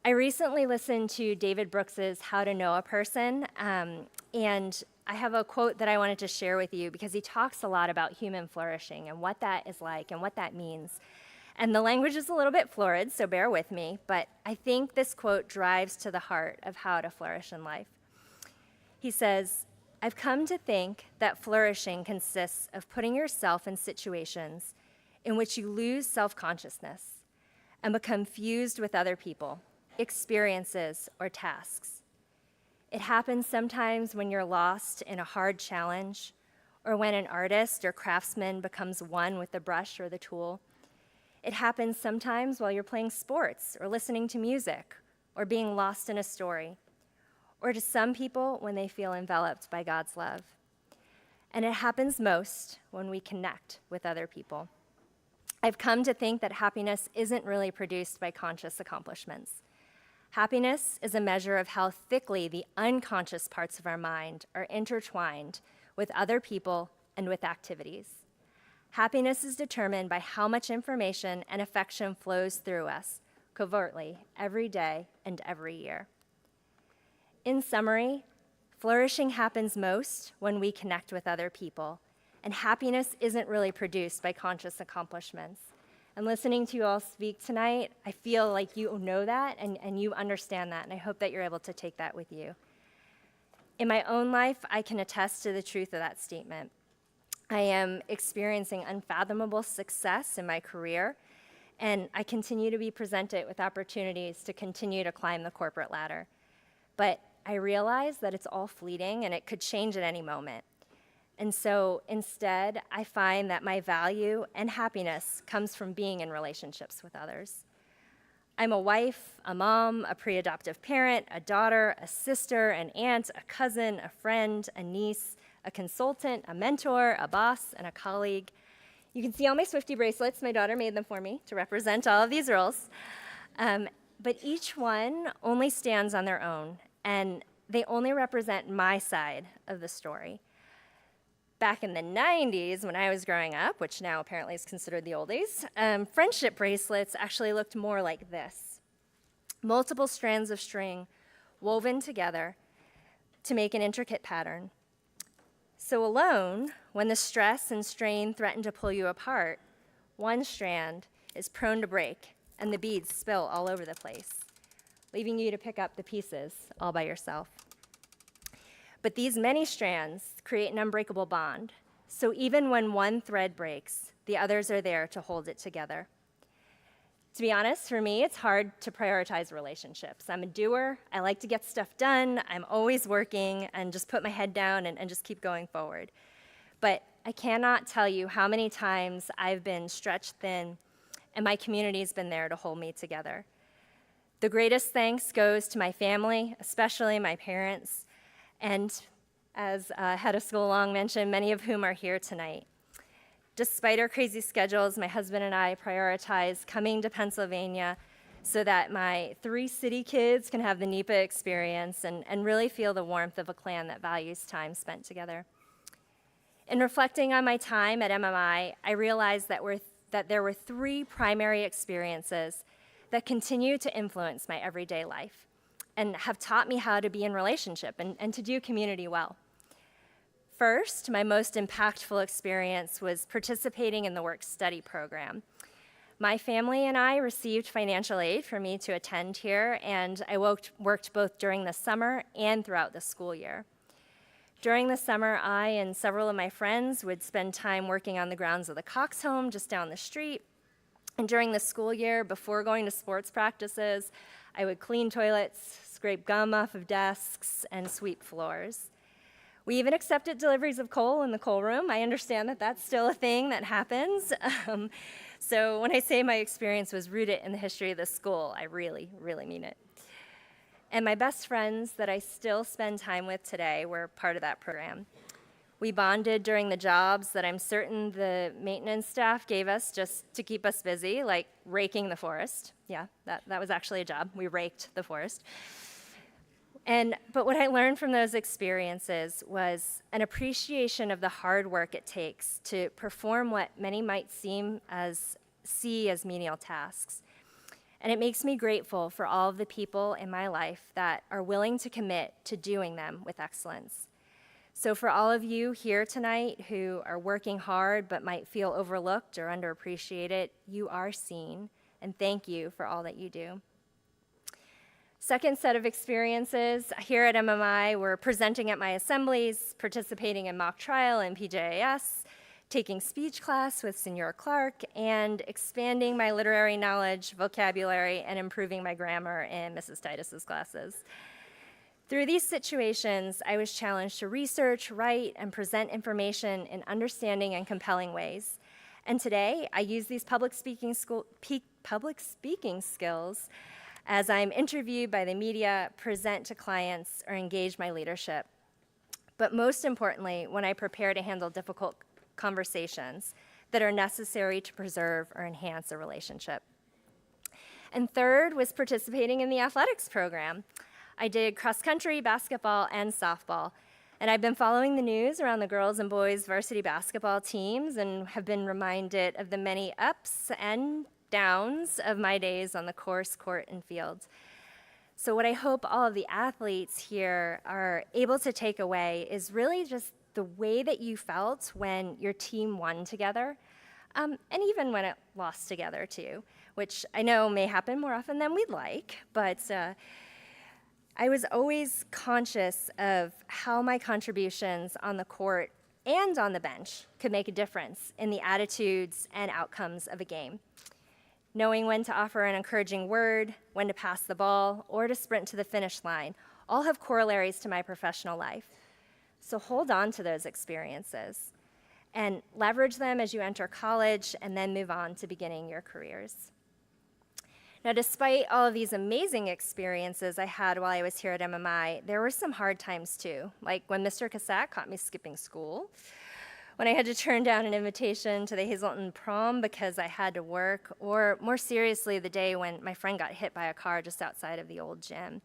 I recently listened to David Brooks's How to Know a Person, and I have a quote that I wanted to share with you because he talks a lot about human flourishing and what that is like and what that means. And the language is a little bit florid, so bear with me, but I think this quote drives to the heart of how to flourish in life. He says, "I've come to think that flourishing consists of putting yourself in situations in which you lose self-consciousness and become fused with other people, experiences, or tasks. It happens sometimes when you're lost in a hard challenge, or when an artist or craftsman becomes one with the brush or the tool. It happens sometimes while you're playing sports or listening to music or being lost in a story, or to some people when they feel enveloped by God's love. And it happens most when we connect with other people. I've come to think that happiness isn't really produced by conscious accomplishments. Happiness is a measure of how thickly the unconscious parts of our mind are intertwined with other people and with activities. Happiness is determined by how much information and affection flows through us covertly every day and every year. In summary, flourishing happens most when we connect with other people, and happiness isn't really produced by conscious accomplishments. And listening to you all speak tonight, I feel like you know that and you understand that, and I hope that you're able to take that with you. In my own life, I can attest to the truth of that statement. I am experiencing unfathomable success in my career, and I continue to be presented with opportunities to continue to climb the corporate ladder. But I realize that it's all fleeting and it could change at any moment. And so instead, I find that my value and happiness comes from being in relationships with others. I'm a wife, a mom, a pre-adoptive parent, a daughter, a sister, an aunt, a cousin, a friend, a niece, a consultant, a mentor, a boss, and a colleague. You can see all my Swiftie bracelets. My daughter made them for me to represent all of these roles. But each one only stands on their own, and they only represent my side of the story. Back in the 90s, when I was growing up, which now apparently is considered the oldies, friendship bracelets actually looked more like this. multiple strands of string woven together to make an intricate pattern. So alone, when the stress and strain threaten to pull you apart, one strand is prone to break and the beads spill all over the place, leaving you to pick up the pieces all by yourself. But these many strands create an unbreakable bond, so even when one thread breaks, the others are there to hold it together. To be honest, for me, it's hard to prioritize relationships. I'm a doer, I like to get stuff done, I'm always working and just put my head down and just keep going forward. But I cannot tell you how many times I've been stretched thin and my community's been there to hold me together. The greatest thanks goes to my family, especially my parents, and as Head of School Long mentioned, many of whom are here tonight. Despite our crazy schedules, my husband and I prioritize coming to Pennsylvania so that my 3 city kids can have the NEPA experience and really feel the warmth of a clan that values time spent together. In reflecting on my time at MMI, I realized that there were 3 primary experiences that continue to influence my everyday life and have taught me how to be in relationship and to do community well. First, my most impactful experience was participating in the work-study program. My family and I received financial aid for me to attend here, and I worked both during the summer and throughout the school year. During the summer, I and several of my friends would spend time working on the grounds of the Cox home just down the street. And during the school year, before going to sports practices, I would clean toilets, scrape gum off of desks, and sweep floors. We even accepted deliveries of coal in the coal room. I understand that that's still a thing that happens. So when I say my experience was rooted in the history of the school, I really, really mean it. And my best friends that I still spend time with today were part of that program. We bonded during the jobs that I'm certain the maintenance staff gave us just to keep us busy, like raking the forest. Yeah, that was actually a job. We raked the forest. But what I learned from those experiences was an appreciation of the hard work it takes to perform what many might see as menial tasks. And it makes me grateful for all of the people in my life that are willing to commit to doing them with excellence. So for all of you here tonight who are working hard but might feel overlooked or underappreciated, you are seen, and thank you for all that you do. Second set of experiences here at MMI were presenting at my assemblies, participating in mock trial and PJAS, taking speech class with Senor Clark, and expanding my literary knowledge, vocabulary, and improving my grammar in Mrs. Titus's classes. Through these situations, I was challenged to research, write, and present information in understanding and compelling ways. And today, I use these public speaking skills as I'm interviewed by the media, present to clients, or engage my leadership. But most importantly, when I prepare to handle difficult conversations that are necessary to preserve or enhance a relationship. And third was participating in the athletics program. I did cross country, basketball, and softball. And I've been following the news around the girls and boys varsity basketball teams and have been reminded of the many ups and downs of my days on the course, court, and field. So what I hope all of the athletes here are able to take away is really just the way that you felt when your team won together, and even when it lost together too, which I know may happen more often than we'd like, but I was always conscious of how my contributions on the court and on the bench could make a difference in the attitudes and outcomes of a game. Knowing when to offer an encouraging word, when to pass the ball, or to sprint to the finish line, all have corollaries to my professional life. So hold on to those experiences and leverage them as you enter college and then move on to beginning your careers. Now, despite all of these amazing experiences I had while I was here at MMI, there were some hard times too, like when Mr. Cassatt caught me skipping school, when I had to turn down an invitation to the Hazelton prom because I had to work, or more seriously, the day when my friend got hit by a car just outside of the old gym.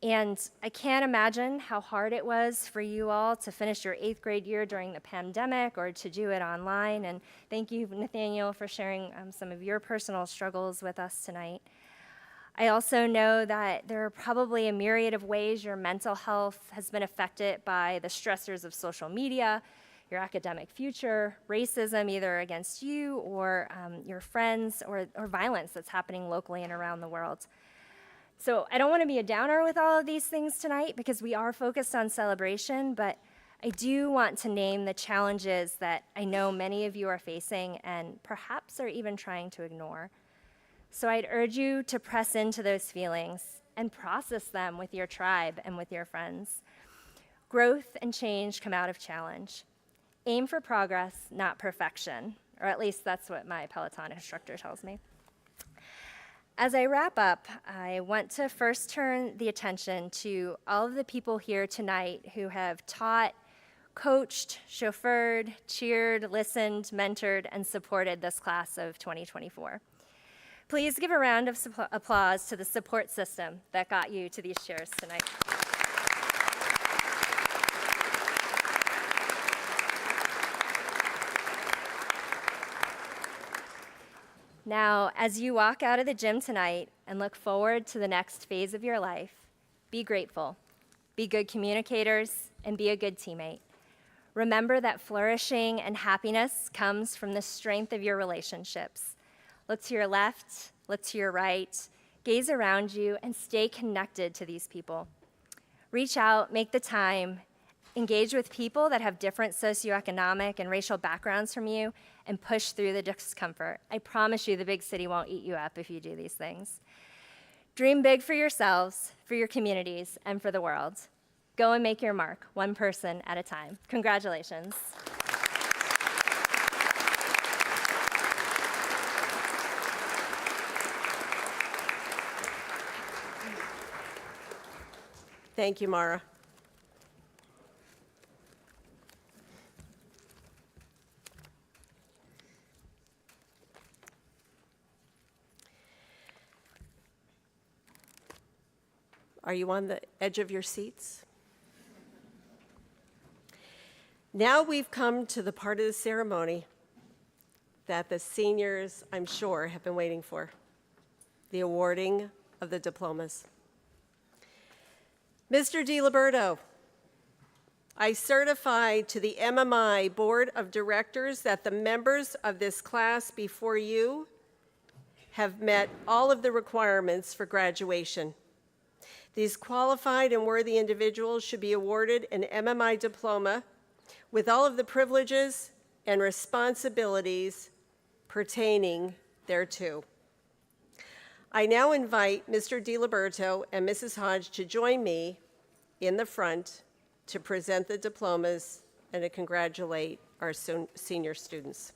And I can't imagine how hard it was for you all to finish your 8th grade year during the pandemic or to do it online. And thank you, Nathaniel, for sharing some of your personal struggles with us tonight. I also know that there are probably a myriad of ways your mental health has been affected by the stressors of social media, your academic future, racism either against you or your friends, or violence that's happening locally and around the world. So I don't want to be a downer with all of these things tonight because we are focused on celebration, but I do want to name the challenges that I know many of you are facing and perhaps are even trying to ignore. So I'd urge you to press into those feelings and process them with your tribe and with your friends. Growth and change come out of challenge. Aim for progress, not perfection, or at least that's what my Peloton instructor tells me. As I wrap up, I want to first turn the attention to all of the people here tonight who have taught, coached, chauffeured, cheered, listened, mentored, and supported this class of 2024. Please give a round of applause to the support system that got you to these chairs tonight. Now, as you walk out of the gym tonight and look forward to the next phase of your life, be grateful, be good communicators, and be a good teammate. Remember that flourishing and happiness comes from the strength of your relationships. Look to your left, look to your right, gaze around you, and stay connected to these people. Reach out, make the time, engage with people that have different socioeconomic and racial backgrounds from you, and push through the discomfort. I promise you the big city won't eat you up if you do these things. Dream big for yourselves, for your communities, and for the world. Go and make your mark, one person at a time. Congratulations. Thank you, Mara. Are you on the edge of your seats? Now we've come to the part of the ceremony that the seniors, I'm sure, have been waiting for, the awarding of the diplomas. Mr. DiLiberto, I certify to the MMI Board of Directors that the members of this class before you have met all of the requirements for graduation. These qualified and worthy individuals should be awarded an MMI diploma with all of the privileges and responsibilities pertaining thereto. I now invite Mr. DiLiberto and Mrs. Hodge to join me in the front to present the diplomas and to congratulate our senior students.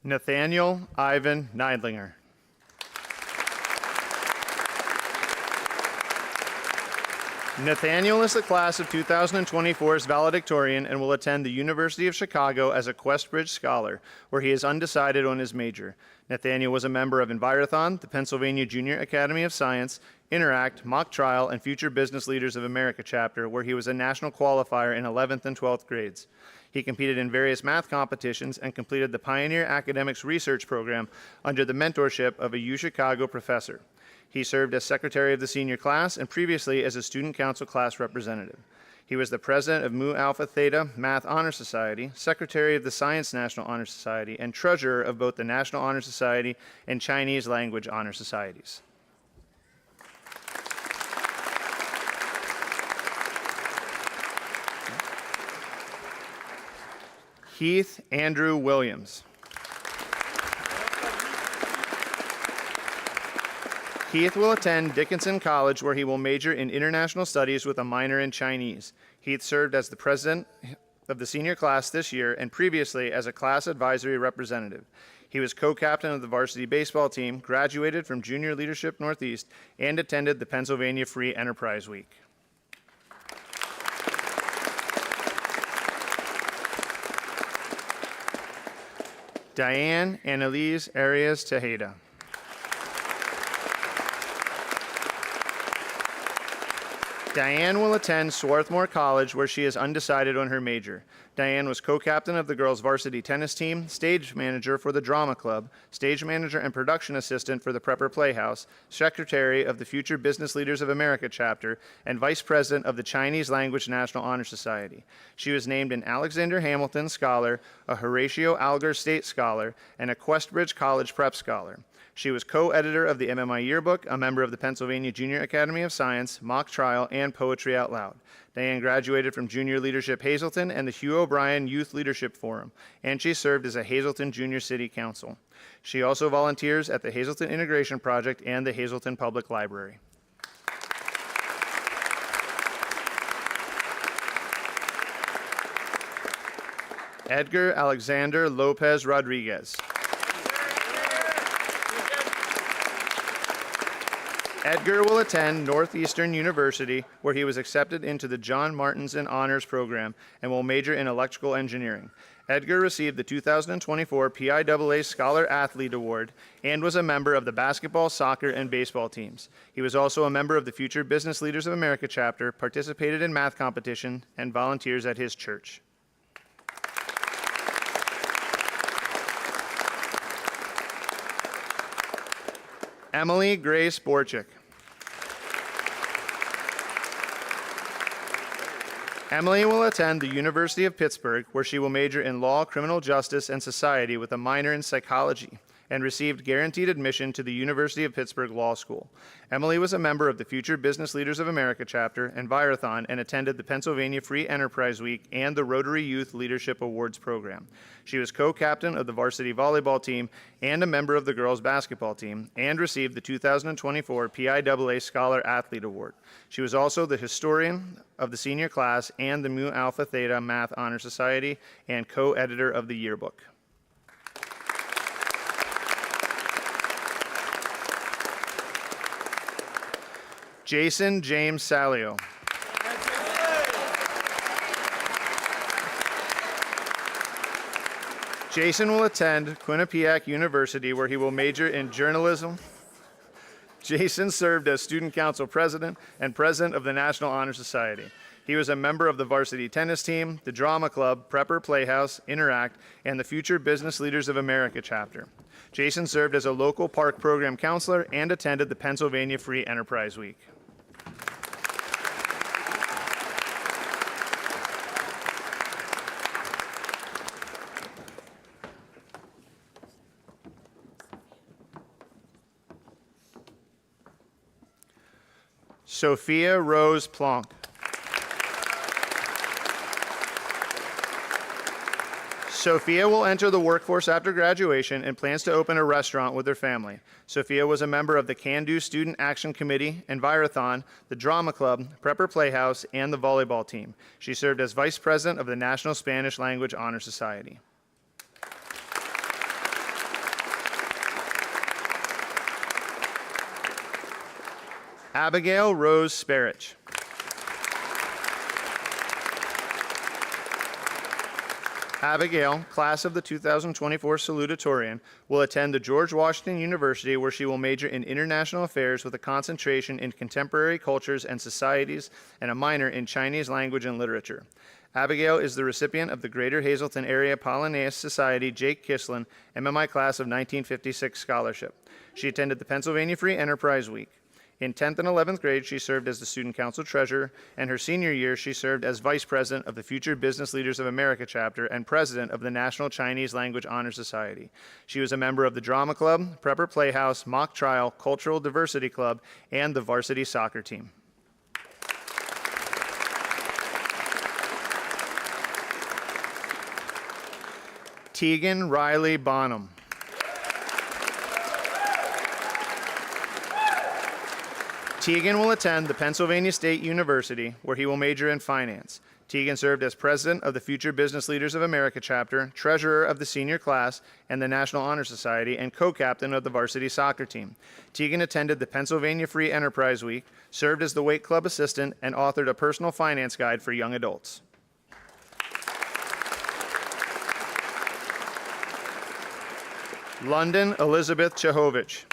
Nathaniel Ivan Neidlinger. Nathaniel is the class of 2024's valedictorian and will attend the University of Chicago as a Questbridge Scholar, where he is undecided on his major. Nathaniel was a member of Envirothon, the Pennsylvania Junior Academy of Science, Interact, Mock Trial, and Future Business Leaders of America chapter, where he was a national qualifier in 11th and 12th grades. He competed in various math competitions and completed the Pioneer Academics Research Program under the mentorship of a UChicago professor. He served as secretary of the senior class and previously as a student council class representative. He was the president of Mu Alpha Theta Math Honor Society, secretary of the Science National Honor Society, and treasurer of both the National Honor Society and Chinese Language Honor Societies. Heath Andrew Williams. Heath will attend Dickinson College, where he will major in international studies with a minor in Chinese. Heath served as the president of the senior class this year and previously as a class advisory representative. He was co-captain of the varsity baseball team, graduated from Junior Leadership Northeast, and attended the Pennsylvania Free Enterprise Week. Diane Annalise Arias Tejeda. Diane will attend Swarthmore College, where she is undecided on her major. Diane was co-captain of the girls' varsity tennis team, stage manager for the drama club, stage manager and production assistant for the Prepper Playhouse, secretary of the Future Business Leaders of America chapter, and vice president of the Chinese Language National Honor Society. She was named an Alexander Hamilton Scholar, a Horatio Alger State Scholar, and a Questbridge College Prep Scholar. She was co-editor of the MMI Yearbook, a member of the Pennsylvania Junior Academy of Science, Mock Trial, and Poetry Out Loud. Diane graduated from Junior Leadership Hazleton and the Hugh O'Brien Youth Leadership Forum, and she served as a Hazleton Junior City Council. She also volunteers at the Hazleton Integration Project and the Hazleton Public Library. Edgar Alexander Lopez Rodriguez. Edgar will attend Northeastern University, where he was accepted into the John Martinson Honors Program and will major in electrical engineering. Edgar received the 2024 PIAA Scholar Athlete Award and was a member of the basketball, soccer, and baseball teams. He was also a member of the Future Business Leaders of America chapter, participated in math competition, and volunteers at his church. Emily Grace Borchik. Emily will attend the University of Pittsburgh, where she will major in law, criminal justice, and society with a minor in psychology, and received guaranteed admission to the University of Pittsburgh Law School. Emily was a member of the Future Business Leaders of America chapter and Virathon and attended the Pennsylvania Free Enterprise Week and the Rotary Youth Leadership Awards program. She was co-captain of the varsity volleyball team and a member of the girls basketball team and received the 2024 PIAA Scholar Athlete Award. She was also the historian of the senior class and the Mu Alpha Theta Math Honor Society and co-editor of the yearbook. Jason James Salio. Jason will attend Quinnipiac University, where he will major in journalism. Jason served as student council president and president of the National Honor Society. He was a member of the varsity tennis team, the drama club, Prepper Playhouse, Interact, and the Future Business Leaders of America chapter. Jason served as a local park program counselor and attended the Pennsylvania Free Enterprise Week. Sophia Rose Plonk. Sophia will enter the workforce after graduation and plans to open a restaurant with her family. Sophia was a member of the Can Do Student Action Committee, Envirothon, the Drama Club, Prepper Playhouse, and the volleyball team. She served as vice president of the National Spanish Language Honor Society. Abigail Rose Sparich. Abigail, class of the 2024 Salutatorian, will attend the George Washington University, where she will major in international affairs with a concentration in contemporary cultures and societies and a minor in Chinese language and literature. Abigail is the recipient of the Greater Hazleton Area Polonaise Society Jake Kislin MMI Class of 1956 Scholarship. She attended the Pennsylvania Free Enterprise Week. In 10th and 11th grade, she served as the Student Council Treasurer, and her senior year, she served as Vice President of the Future Business Leaders of America chapter and President of the National Chinese Language Honor Society. She was a member of the Drama Club, Prepper Playhouse, Mock Trial, Cultural Diversity Club, and the varsity soccer team. Tegan Riley Bonham. Tegan will attend the Pennsylvania State University, where he will major in finance. Tegan served as president of the Future Business Leaders of America chapter, treasurer of the senior class and the National Honor Society, and co-captain of the varsity soccer team. Tegan attended the Pennsylvania Free Enterprise Week, served as the weight club assistant, and authored a personal finance guide for young adults. London Elizabeth Chahovich.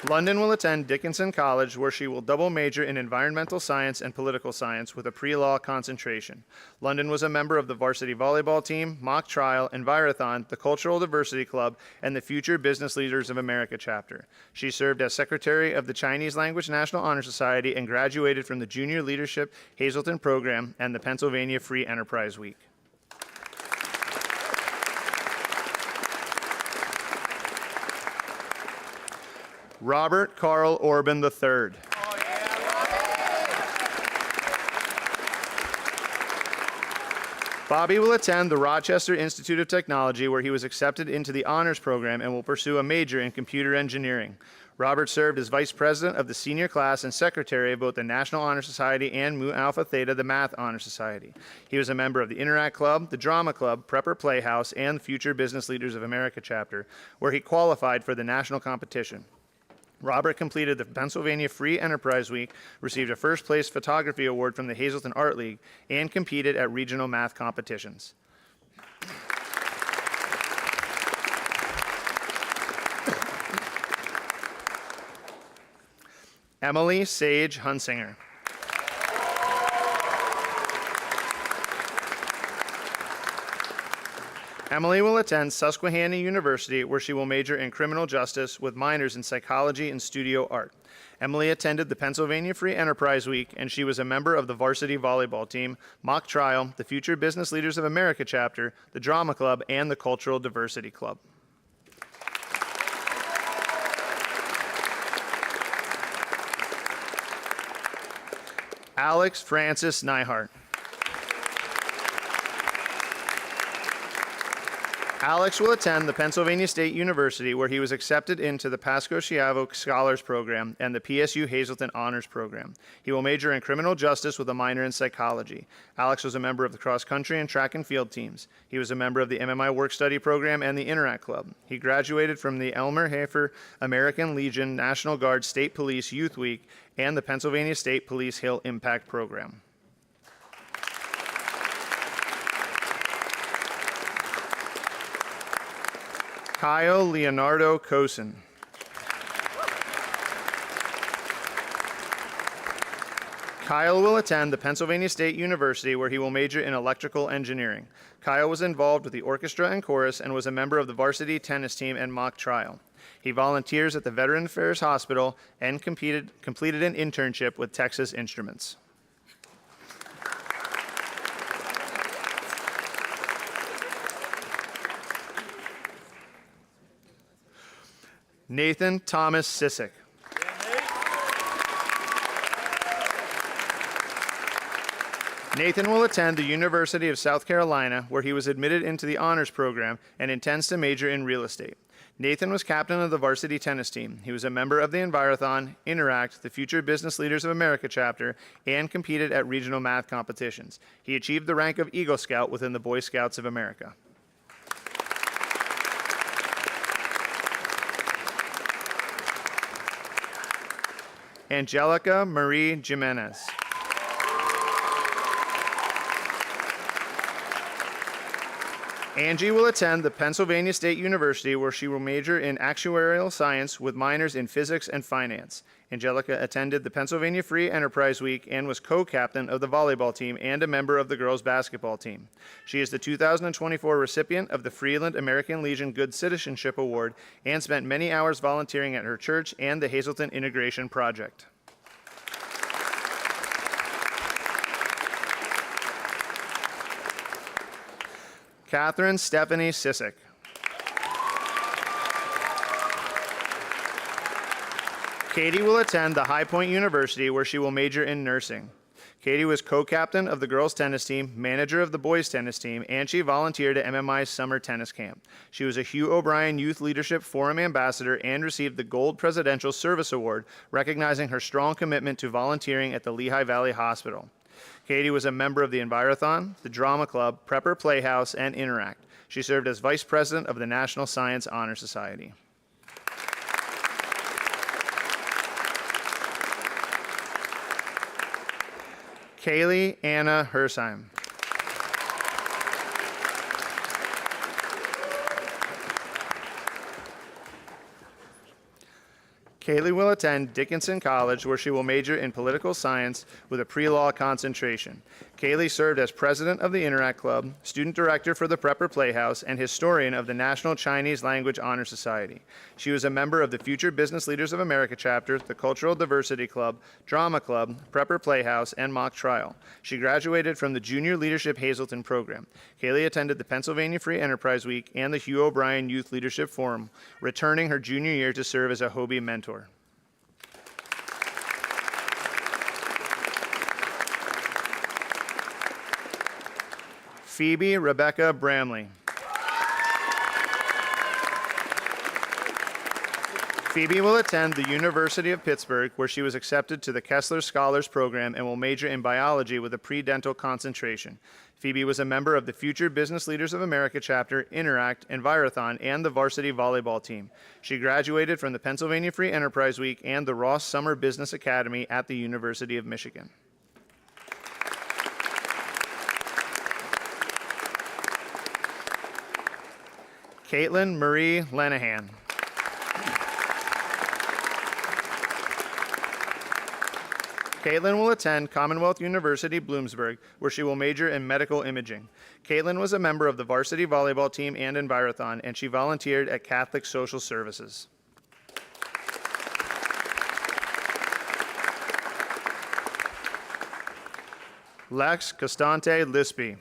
London will attend Dickinson College, where she will double major in environmental science and political science with a pre-law concentration. London was a member of the varsity volleyball team, Mock Trial, Envirothon, the Cultural Diversity Club, and the Future Business Leaders of America chapter. She served as secretary of the Chinese Language National Honor Society and graduated from the Junior Leadership Hazleton Program and the Pennsylvania Free Enterprise Week. Robert Carl Orban III. Bobby will attend the Rochester Institute of Technology, where he was accepted into the honors program and will pursue a major in computer engineering. Robert served as vice president of the senior class and secretary of both the National Honor Society and Mu Alpha Theta, the Math Honor Society. He was a member of the Interact Club, the Drama Club, Prepper Playhouse, and the Future Business Leaders of America chapter, where he qualified for the national competition. Robert completed the Pennsylvania Free Enterprise Week, received a first-place photography award from the Hazleton Art League, and competed at regional math competitions. Emily Sage Hunsinger. Emily will attend Susquehanna University, where she will major in criminal justice with minors in psychology and studio art. Emily attended the Pennsylvania Free Enterprise Week, and she was a member of the varsity volleyball team, Mock Trial, the Future Business Leaders of America chapter, the Drama Club, and the Cultural Diversity Club. Alex Francis Neihart. Alex will attend the Pennsylvania State University, where he was accepted into the Pasco Schiavo Scholars Program and the PSU Hazleton Honors Program. He will major in criminal justice with a minor in psychology. Alex was a member of the cross-country and track and field teams. He was a member of the MMI Work Study Program and the Interact Club. He graduated from the Elmer Hafer American Legion National Guard State Police Youth Week and the Pennsylvania State Police Hill Impact Program. Kyle Leonardo Cosen. Kyle will attend the Pennsylvania State University, where he will major in electrical engineering. Kyle was involved with the orchestra and chorus and was a member of the varsity tennis team and Mock Trial. He volunteers at the Veteran Affairs Hospital and completed an internship with Texas Instruments. Nathan Thomas Sissick. Nathan will attend the University of South Carolina, where he was admitted into the honors program and intends to major in real estate. Nathan was captain of the varsity tennis team. He was a member of the Envirothon, Interact, the Future Business Leaders of America chapter, and competed at regional math competitions. He achieved the rank of Eagle Scout within the Boy Scouts of America. Angelica Marie Jimenez. Angie will attend the Pennsylvania State University, where she will major in actuarial science with minors in physics and finance. Angelica attended the Pennsylvania Free Enterprise Week and was co-captain of the volleyball team and a member of the girls basketball team. She is the 2024 recipient of the Freeland American Legion Good Citizenship Award and spent many hours volunteering at her church and the Hazleton Integration Project. Catherine Stephanie Sissick. Katie will attend the High Point University, where she will major in nursing. Katie was co-captain of the girls' tennis team, manager of the boys' tennis team, and she volunteered at MMI's summer tennis camp. She was a Hugh O'Brien Youth Leadership Forum ambassador and received the Gold Presidential Service Award, recognizing her strong commitment to volunteering at the Lehigh Valley Hospital. Katie was a member of the Envirothon, the Drama Club, Prepper Playhouse, and Interact. She served as vice president of the National Science Honor Society. Kaylee Anna Hersheim. Kaylee will attend Dickinson College, where she will major in political science with a pre-law concentration. Kaylee served as president of the Interact Club, student director for the Prepper Playhouse, and historian of the National Chinese Language Honor Society. She was a member of the Future Business Leaders of America chapter, the Cultural Diversity Club, Drama Club, Prepper Playhouse, and Mock Trial. She graduated from the Junior Leadership Hazleton program. Kaylee attended the Pennsylvania Free Enterprise Week and the Hugh O'Brien Youth Leadership Forum, returning her junior year to serve as a Hobie mentor. Phoebe Rebecca Bramley. Phoebe will attend the University of Pittsburgh, where she was accepted to the Kessler Scholars Program and will major in biology with a pre-dental concentration. Phoebe was a member of the Future Business Leaders of America chapter, Interact, Envirothon, and the varsity volleyball team. She graduated from the Pennsylvania Free Enterprise Week and the Ross Summer Business Academy at the University of Michigan. Caitlin Marie Lenahan. Caitlin will attend Commonwealth University Bloomsburg, where she will major in medical imaging. Caitlin was a member of the varsity volleyball team and Envirothon, and she volunteered at Catholic Social Services. Lex Costante Lispy.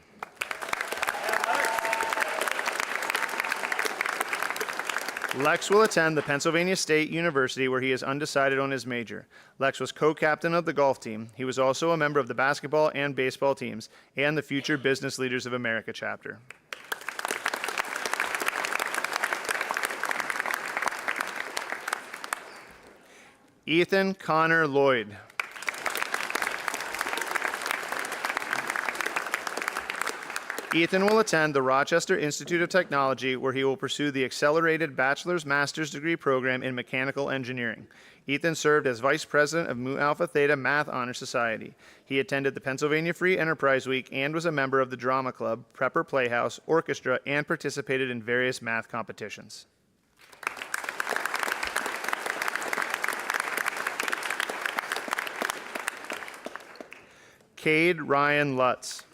Lex will attend the Pennsylvania State University, where he is undecided on his major. Lex was co-captain of the golf team. He was also a member of the basketball and baseball teams and the Future Business Leaders of America chapter. Ethan Connor Lloyd. Ethan will attend the Rochester Institute of Technology, where he will pursue the Accelerated Bachelor's Master's Degree program in Mechanical Engineering. Ethan served as Vice President of Mu Alpha Theta Math Honor Society. He attended the Pennsylvania Free Enterprise Week and was a member of the Drama Club, Prepper Playhouse, Orchestra, and participated in various math competitions. Cade Ryan Lutz.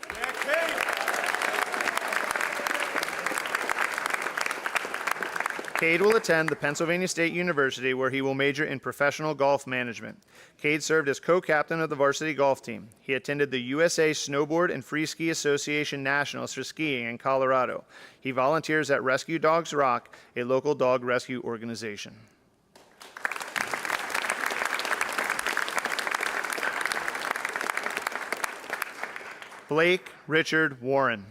Cade will attend the Pennsylvania State University, where he will major in professional golf management. Cade served as co-captain of the varsity golf team. He attended the USA Snowboard and Free Ski Association Nationals for skiing in Colorado. He volunteers at Rescue Dogs Rock, a local dog rescue organization. Blake Richard Warren.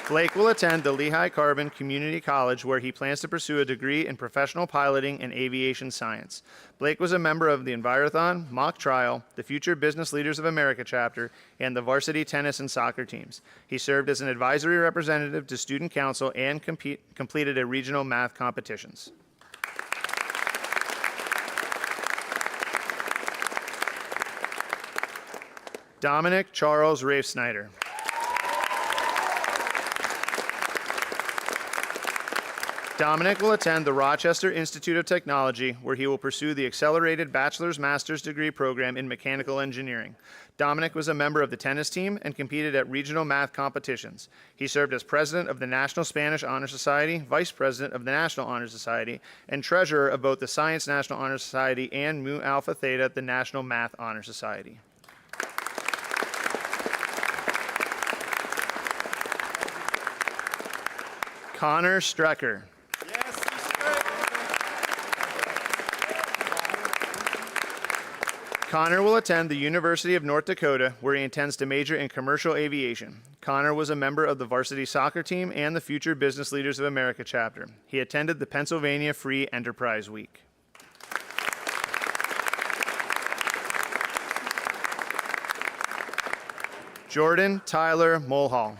Blake will attend the Lehigh Carbon Community College, where he plans to pursue a degree in professional piloting and aviation science. Blake was a member of the Envirothon, Mock Trial, the Future Business Leaders of America chapter, and the varsity tennis and soccer teams. He served as an advisory representative to student council and completed a regional math competitions. Dominic Charles Rafe Snyder. Dominic will attend the Rochester Institute of Technology, where he will pursue the accelerated bachelor's/master's degree program in mechanical engineering. Dominic was a member of the tennis team and competed at regional math competitions. He served as president of the National Spanish Honor Society, vice president of the National Honor Society, and treasurer of both the Science National Honor Society and Mu Alpha Theta, the National Math Honor Society. Connor Strecker. Connor will attend the University of North Dakota, where he intends to major in commercial aviation. Connor was a member of the varsity soccer team and the Future Business Leaders of America chapter. He attended the Pennsylvania Free Enterprise Week. Jordan Tyler Mulhall.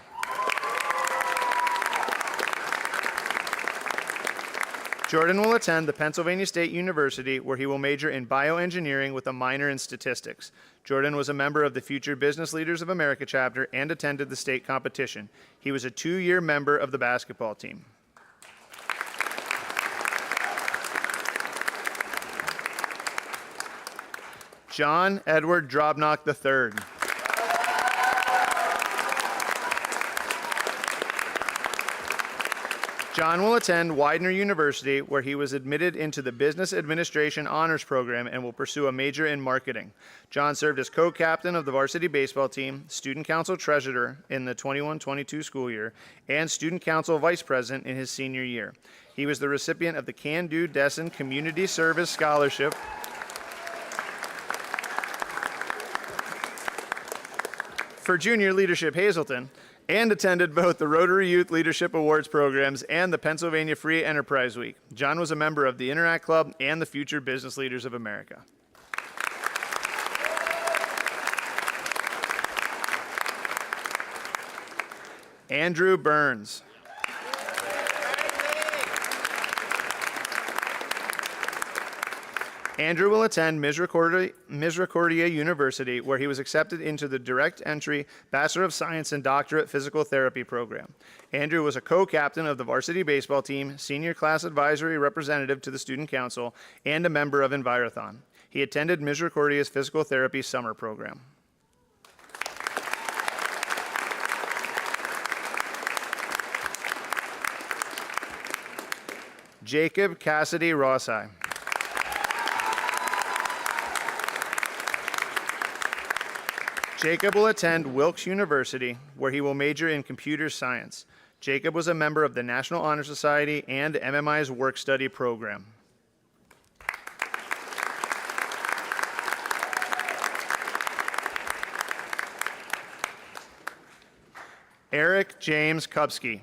Jordan will attend the Pennsylvania State University, where he will major in bioengineering with a minor in statistics. Jordan was a member of the Future Business Leaders of America chapter and attended the state competition. He was a 2-year member of the basketball team. John Edward Drobnock III. John will attend Widener University, where he was admitted into the Business Administration Honors Program and will pursue a major in marketing. John served as co-captain of the varsity baseball team, student council treasurer in the 21-22 school year, and student council vice president in his senior year. He was the recipient of the Can Do Dessen Community Service Scholarship for Junior Leadership Hazleton, and attended both the Rotary Youth Leadership Awards programs and the Pennsylvania Free Enterprise Week. John was a member of the Interact Club and the Future Business Leaders of America. Andrew Burns. Andrew will attend Misericordia University, where he was accepted into the direct entry Bachelor of Science and Doctorate Physical Therapy program. Andrew was a co-captain of the varsity baseball team, senior class advisory representative to the student council, and a member of Envirothon. He attended Misericordia's physical therapy summer program. Jacob Cassidy Rossi. Jacob will attend Wilkes University, where he will major in computer science. Jacob was a member of the National Honor Society and MMI's work study program. Eric James Kupski.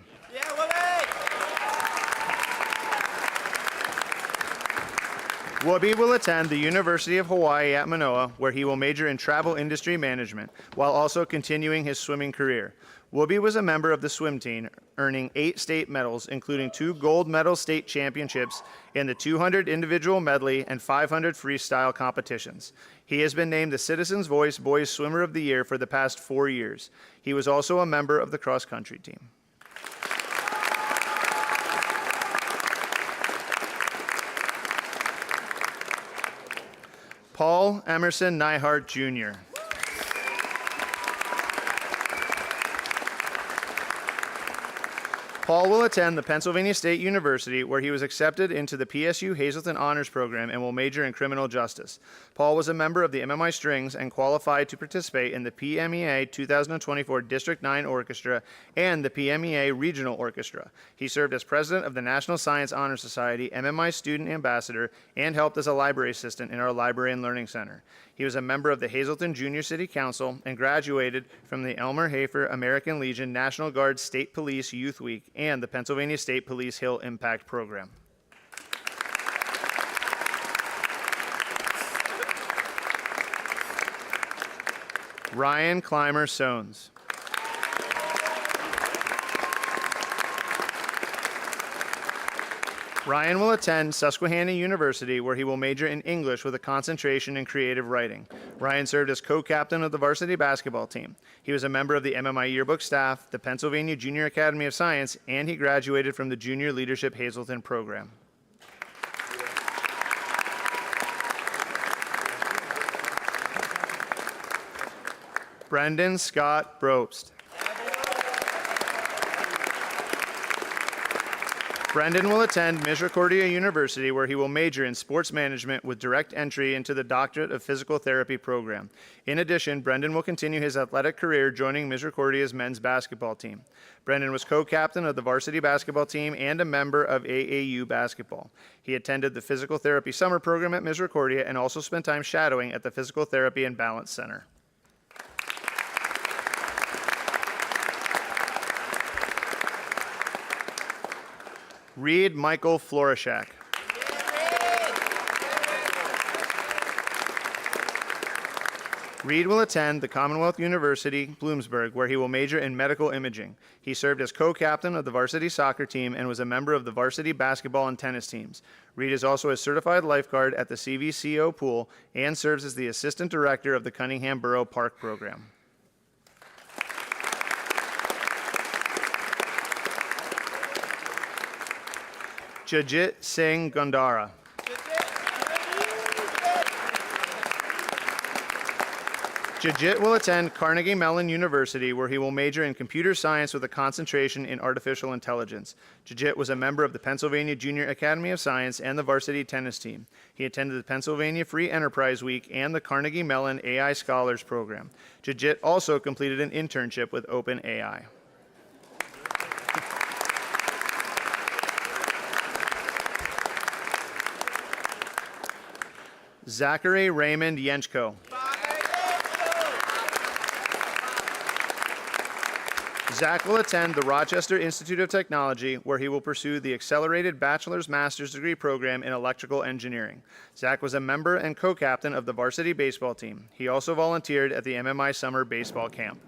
Whoopi will attend the University of Hawaii at Manoa, where he will major in travel industry management, while also continuing his swimming career. Whoopi was a member of the swim team, earning 8 state medals, including 2 gold medal state championships in the 200 individual medley and 500 freestyle competitions. He has been named the Citizens Voice Boys Swimmer of the Year for the past 4 years. He was also a member of the cross-country team. Paul Emerson Neihart, Jr. Paul will attend the Pennsylvania State University, where he was accepted into the PSU Hazleton Honors Program and will major in criminal justice. Paul was a member of the MMI Strings and qualified to participate in the PMEA 2024 District 9 Orchestra and the PMEA Regional Orchestra. He served as president of the National Science Honor Society, MMI Student Ambassador, and helped as a library assistant in our Library and Learning Center. He was a member of the Hazleton Junior City Council and graduated from the Elmer Hafer American Legion National Guard State Police Youth Week and the Pennsylvania State Police Hill Impact Program. Ryan Clymer Sones. Ryan will attend Susquehanna University, where he will major in English with a concentration in creative writing. Ryan served as co-captain of the varsity basketball team. He was a member of the MMI yearbook staff, the Pennsylvania Junior Academy of Science, and he graduated from the Junior Leadership Hazleton program. Brendan Scott Brobst. Brendan will attend Misericordia University, where he will major in sports management with direct entry into the Doctorate of Physical Therapy program. In addition, Brendan will continue his athletic career joining Misericordia's men's basketball team. Brendan was co-captain of the varsity basketball team and a member of AAU basketball. He attended the physical therapy summer program at Misericordia and also spent time shadowing at the Physical Therapy and Balance Center. Reed Michael Florishak. Reed will attend the Commonwealth University, Bloomsburg, where he will major in medical imaging. He served as co-captain of the varsity soccer team and was a member of the varsity basketball and tennis teams. Reed is also a certified lifeguard at the CVCO pool and serves as the assistant director of the Cunningham Borough Park program. Jajit Singh Gandhara. Jajit will attend Carnegie Mellon University, where he will major in computer science with a concentration in artificial intelligence. Jajit was a member of the Pennsylvania Junior Academy of Science and the varsity tennis team. He attended the Pennsylvania Free Enterprise Week and the Carnegie Mellon AI Scholars Program. Jajit also completed an internship with OpenAI. Zachary Raymond Yenchko. Zach will attend the Rochester Institute of Technology, where he will pursue the Accelerated Bachelor's Master's Degree program in Electrical Engineering. Zach was a member and co-captain of the varsity baseball team. He also volunteered at the MMI Summer Baseball Camp.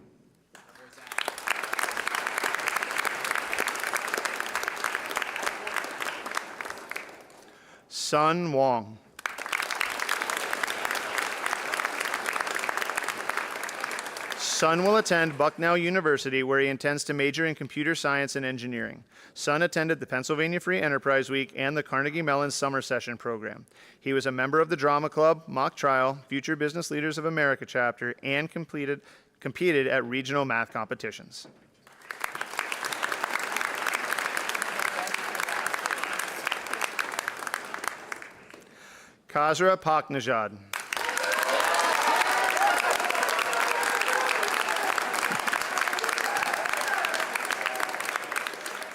Sun Wong. Sun will attend Bucknell University, where he intends to major in computer science and engineering. Sun attended the Pennsylvania Free Enterprise Week and the Carnegie Mellon Summer Session program. He was a member of the Drama Club, Mock Trial, Future Business Leaders of America chapter, and competed at regional math competitions. Khazra Paknajad.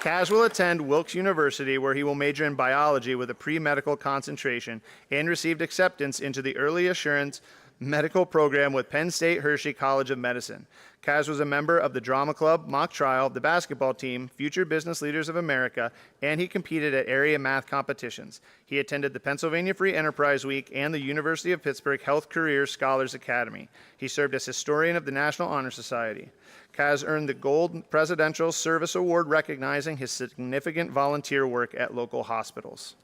Kaz will attend Wilkes University, where he will major in biology with a pre-medical concentration and received acceptance into the Early Assurance Medical Program with Penn State Hershey College of Medicine. Kaz was a member of the Drama Club, Mock Trial, the basketball team, Future Business Leaders of America, and he competed at area math competitions. He attended the Pennsylvania Free Enterprise Week and the University of Pittsburgh Health Career Scholars Academy. He served as historian of the National Honor Society. Kaz earned the Gold Presidential Service Award recognizing his significant volunteer work at local hospitals.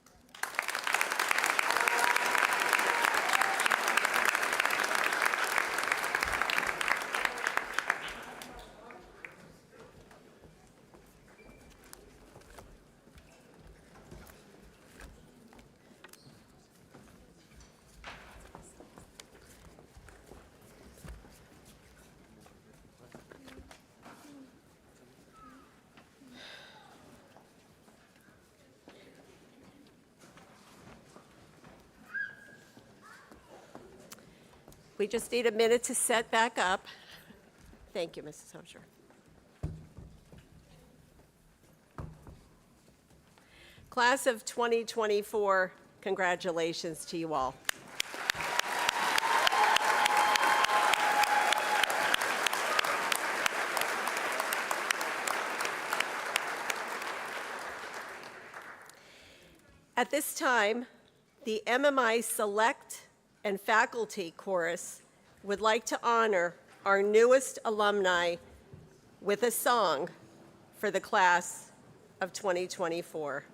We just need a minute to set back up. Thank you, Mrs. Hosier. Class of 2024, congratulations to you all. At this time, the MMI Select and Faculty Chorus would like to honor our newest alumni with a song for the class of 2024.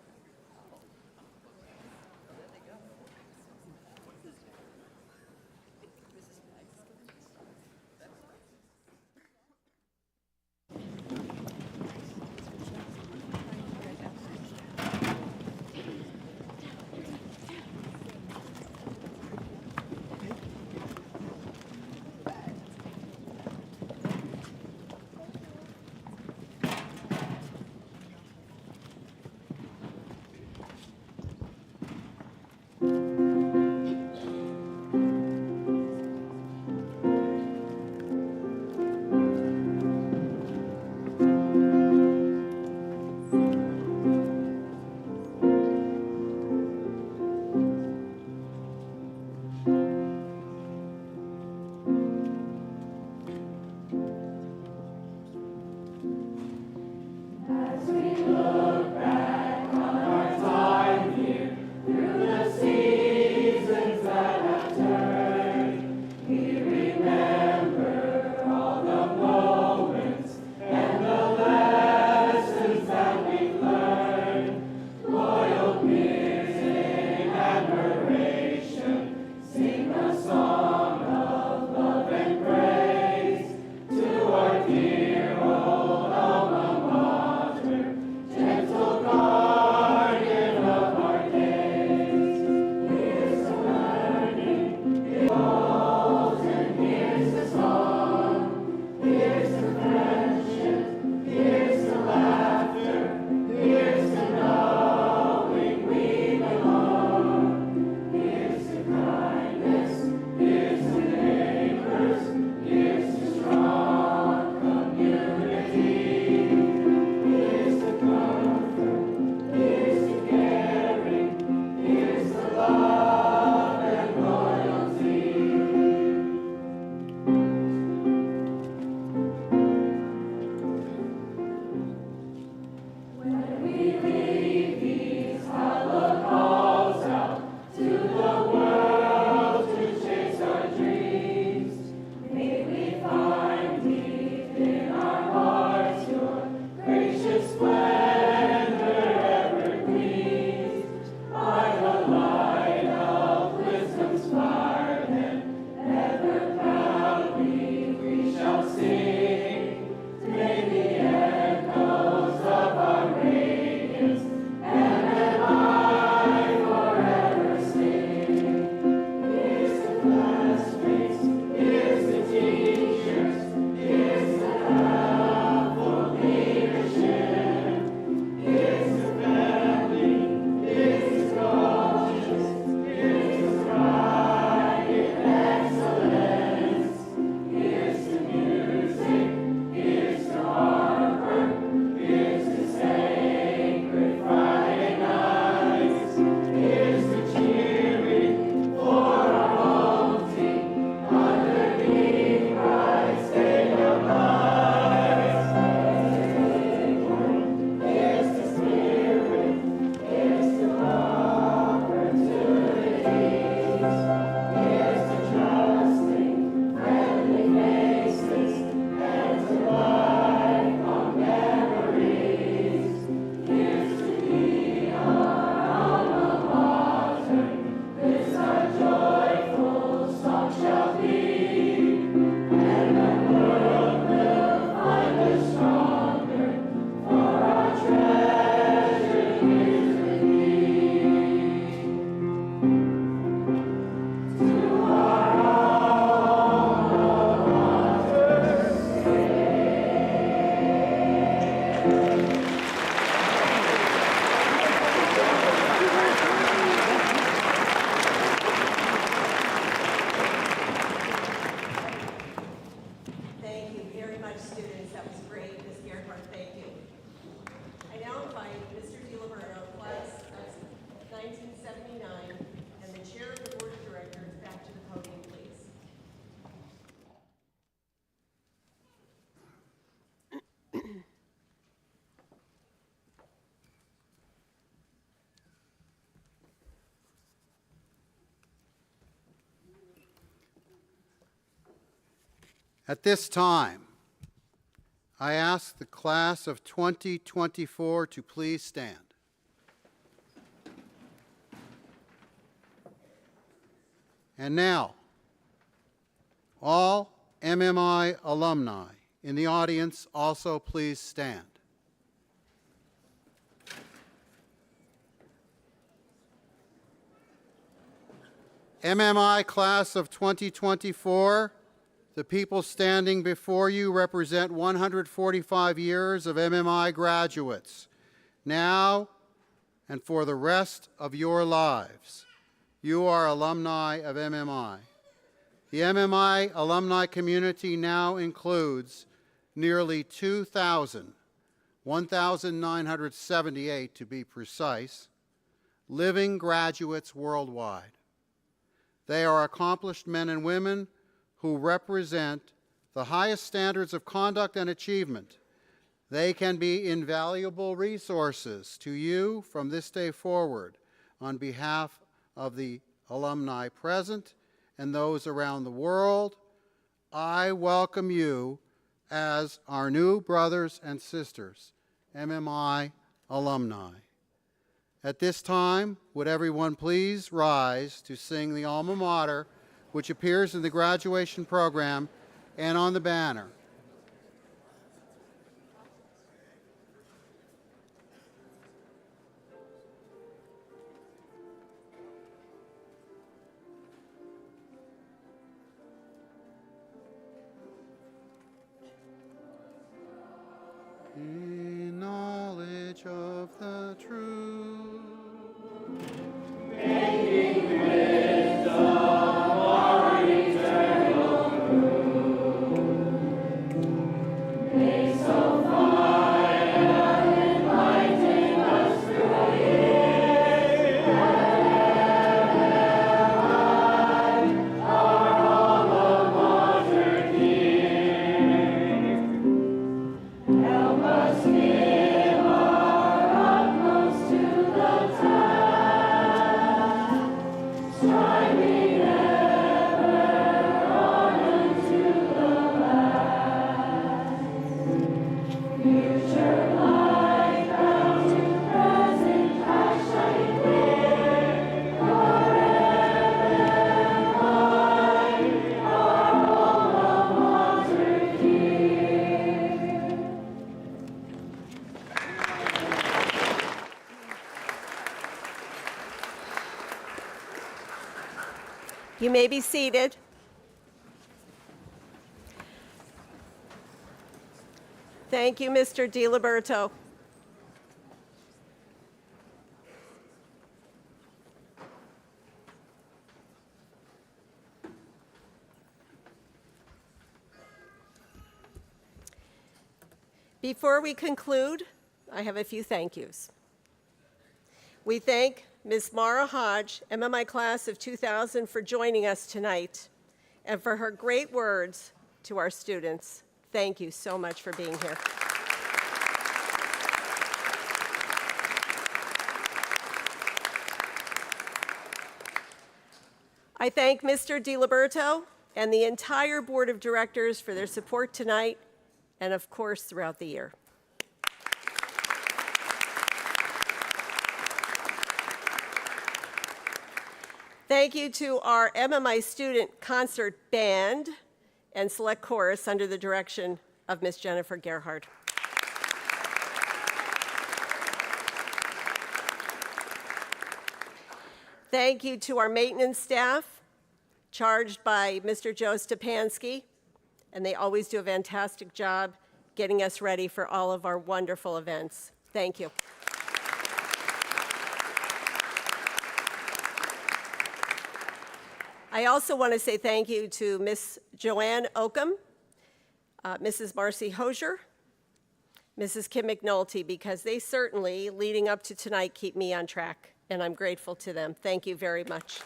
At this time, I ask the class of 2024 to please stand. And now, all MMI alumni in the audience also please stand. MMI class of 2024, the people standing before you represent 145 years of MMI graduates. Now and for the rest of your lives, you are alumni of MMI. The MMI alumni community now includes nearly 2,000, 1,978 to be precise, living graduates worldwide. They are accomplished men and women who represent the highest standards of conduct and achievement They can be invaluable resources to you from this day forward. On behalf of the alumni present and those around the world, I welcome you as our new brothers and sisters, MMI alumni. At this time, would everyone please rise to sing the alma mater, which appears in the graduation program and on the banner. In knowledge of the truth. You may be seated. Thank you, Mr. DiLiberto. Before we conclude, I have a few thank yous. We thank Ms. Mara Hodge, MMI Class of 2000, for joining us tonight and for her great words to our students. Thank you so much for being here. I thank Mr. DiLiberto and the entire Board of Directors for their support tonight and, of course, throughout the year. Thank you to our MMI Student Concert Band and Select Chorus under the direction of Ms. Jennifer Gerhard. Thank you to our maintenance staff, charged by Mr. Joe Stepansky, and they always do a fantastic job getting us ready for all of our wonderful events. Thank you. I also want to say thank you to Miss Joanne Oakham, Mrs. Marcy Hosier, Mrs. Kim McNulty, because they certainly, leading up to tonight, keep me on track, and I'm grateful to them. Thank you very much.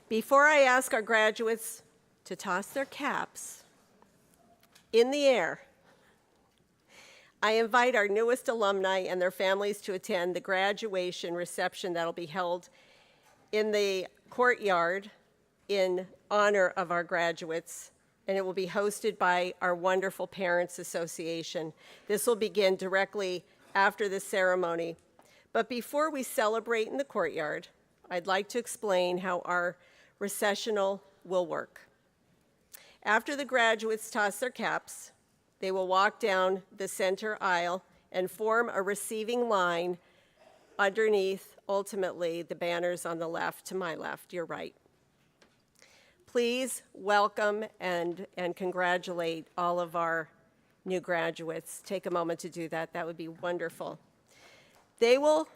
Before I ask our graduates to toss their caps in the air, I invite our newest alumni and their families to attend the graduation reception that'll be held in the courtyard in honor of our graduates, and it will be hosted by our wonderful Parents Association. This will begin directly after the ceremony. But before we celebrate in the courtyard, I'd like to explain how our recessional will work. After the graduates toss their caps, they will walk down the center aisle and form a receiving line underneath, ultimately, the banners on the left, to my left, your right. Please welcome and congratulate all of our new graduates. Take a moment to do that. That would be wonderful. They will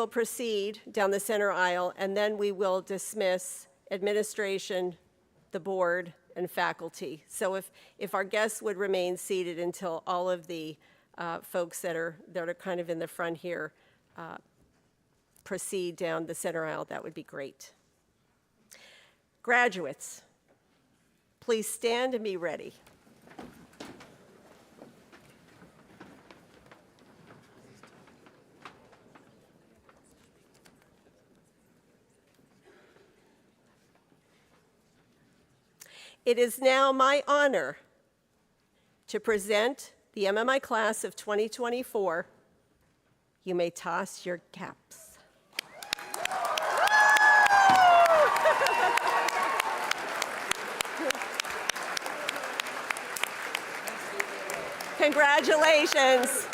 proceed down the center aisle, and then we will dismiss administration, the board, and faculty. So if our guests would remain seated until all of the folks that are kind of in the front here proceed down the center aisle, that would be great. Graduates, Please stand and be ready. It is now my honor to present the MMI class of 2024. You may toss your caps. Congratulations.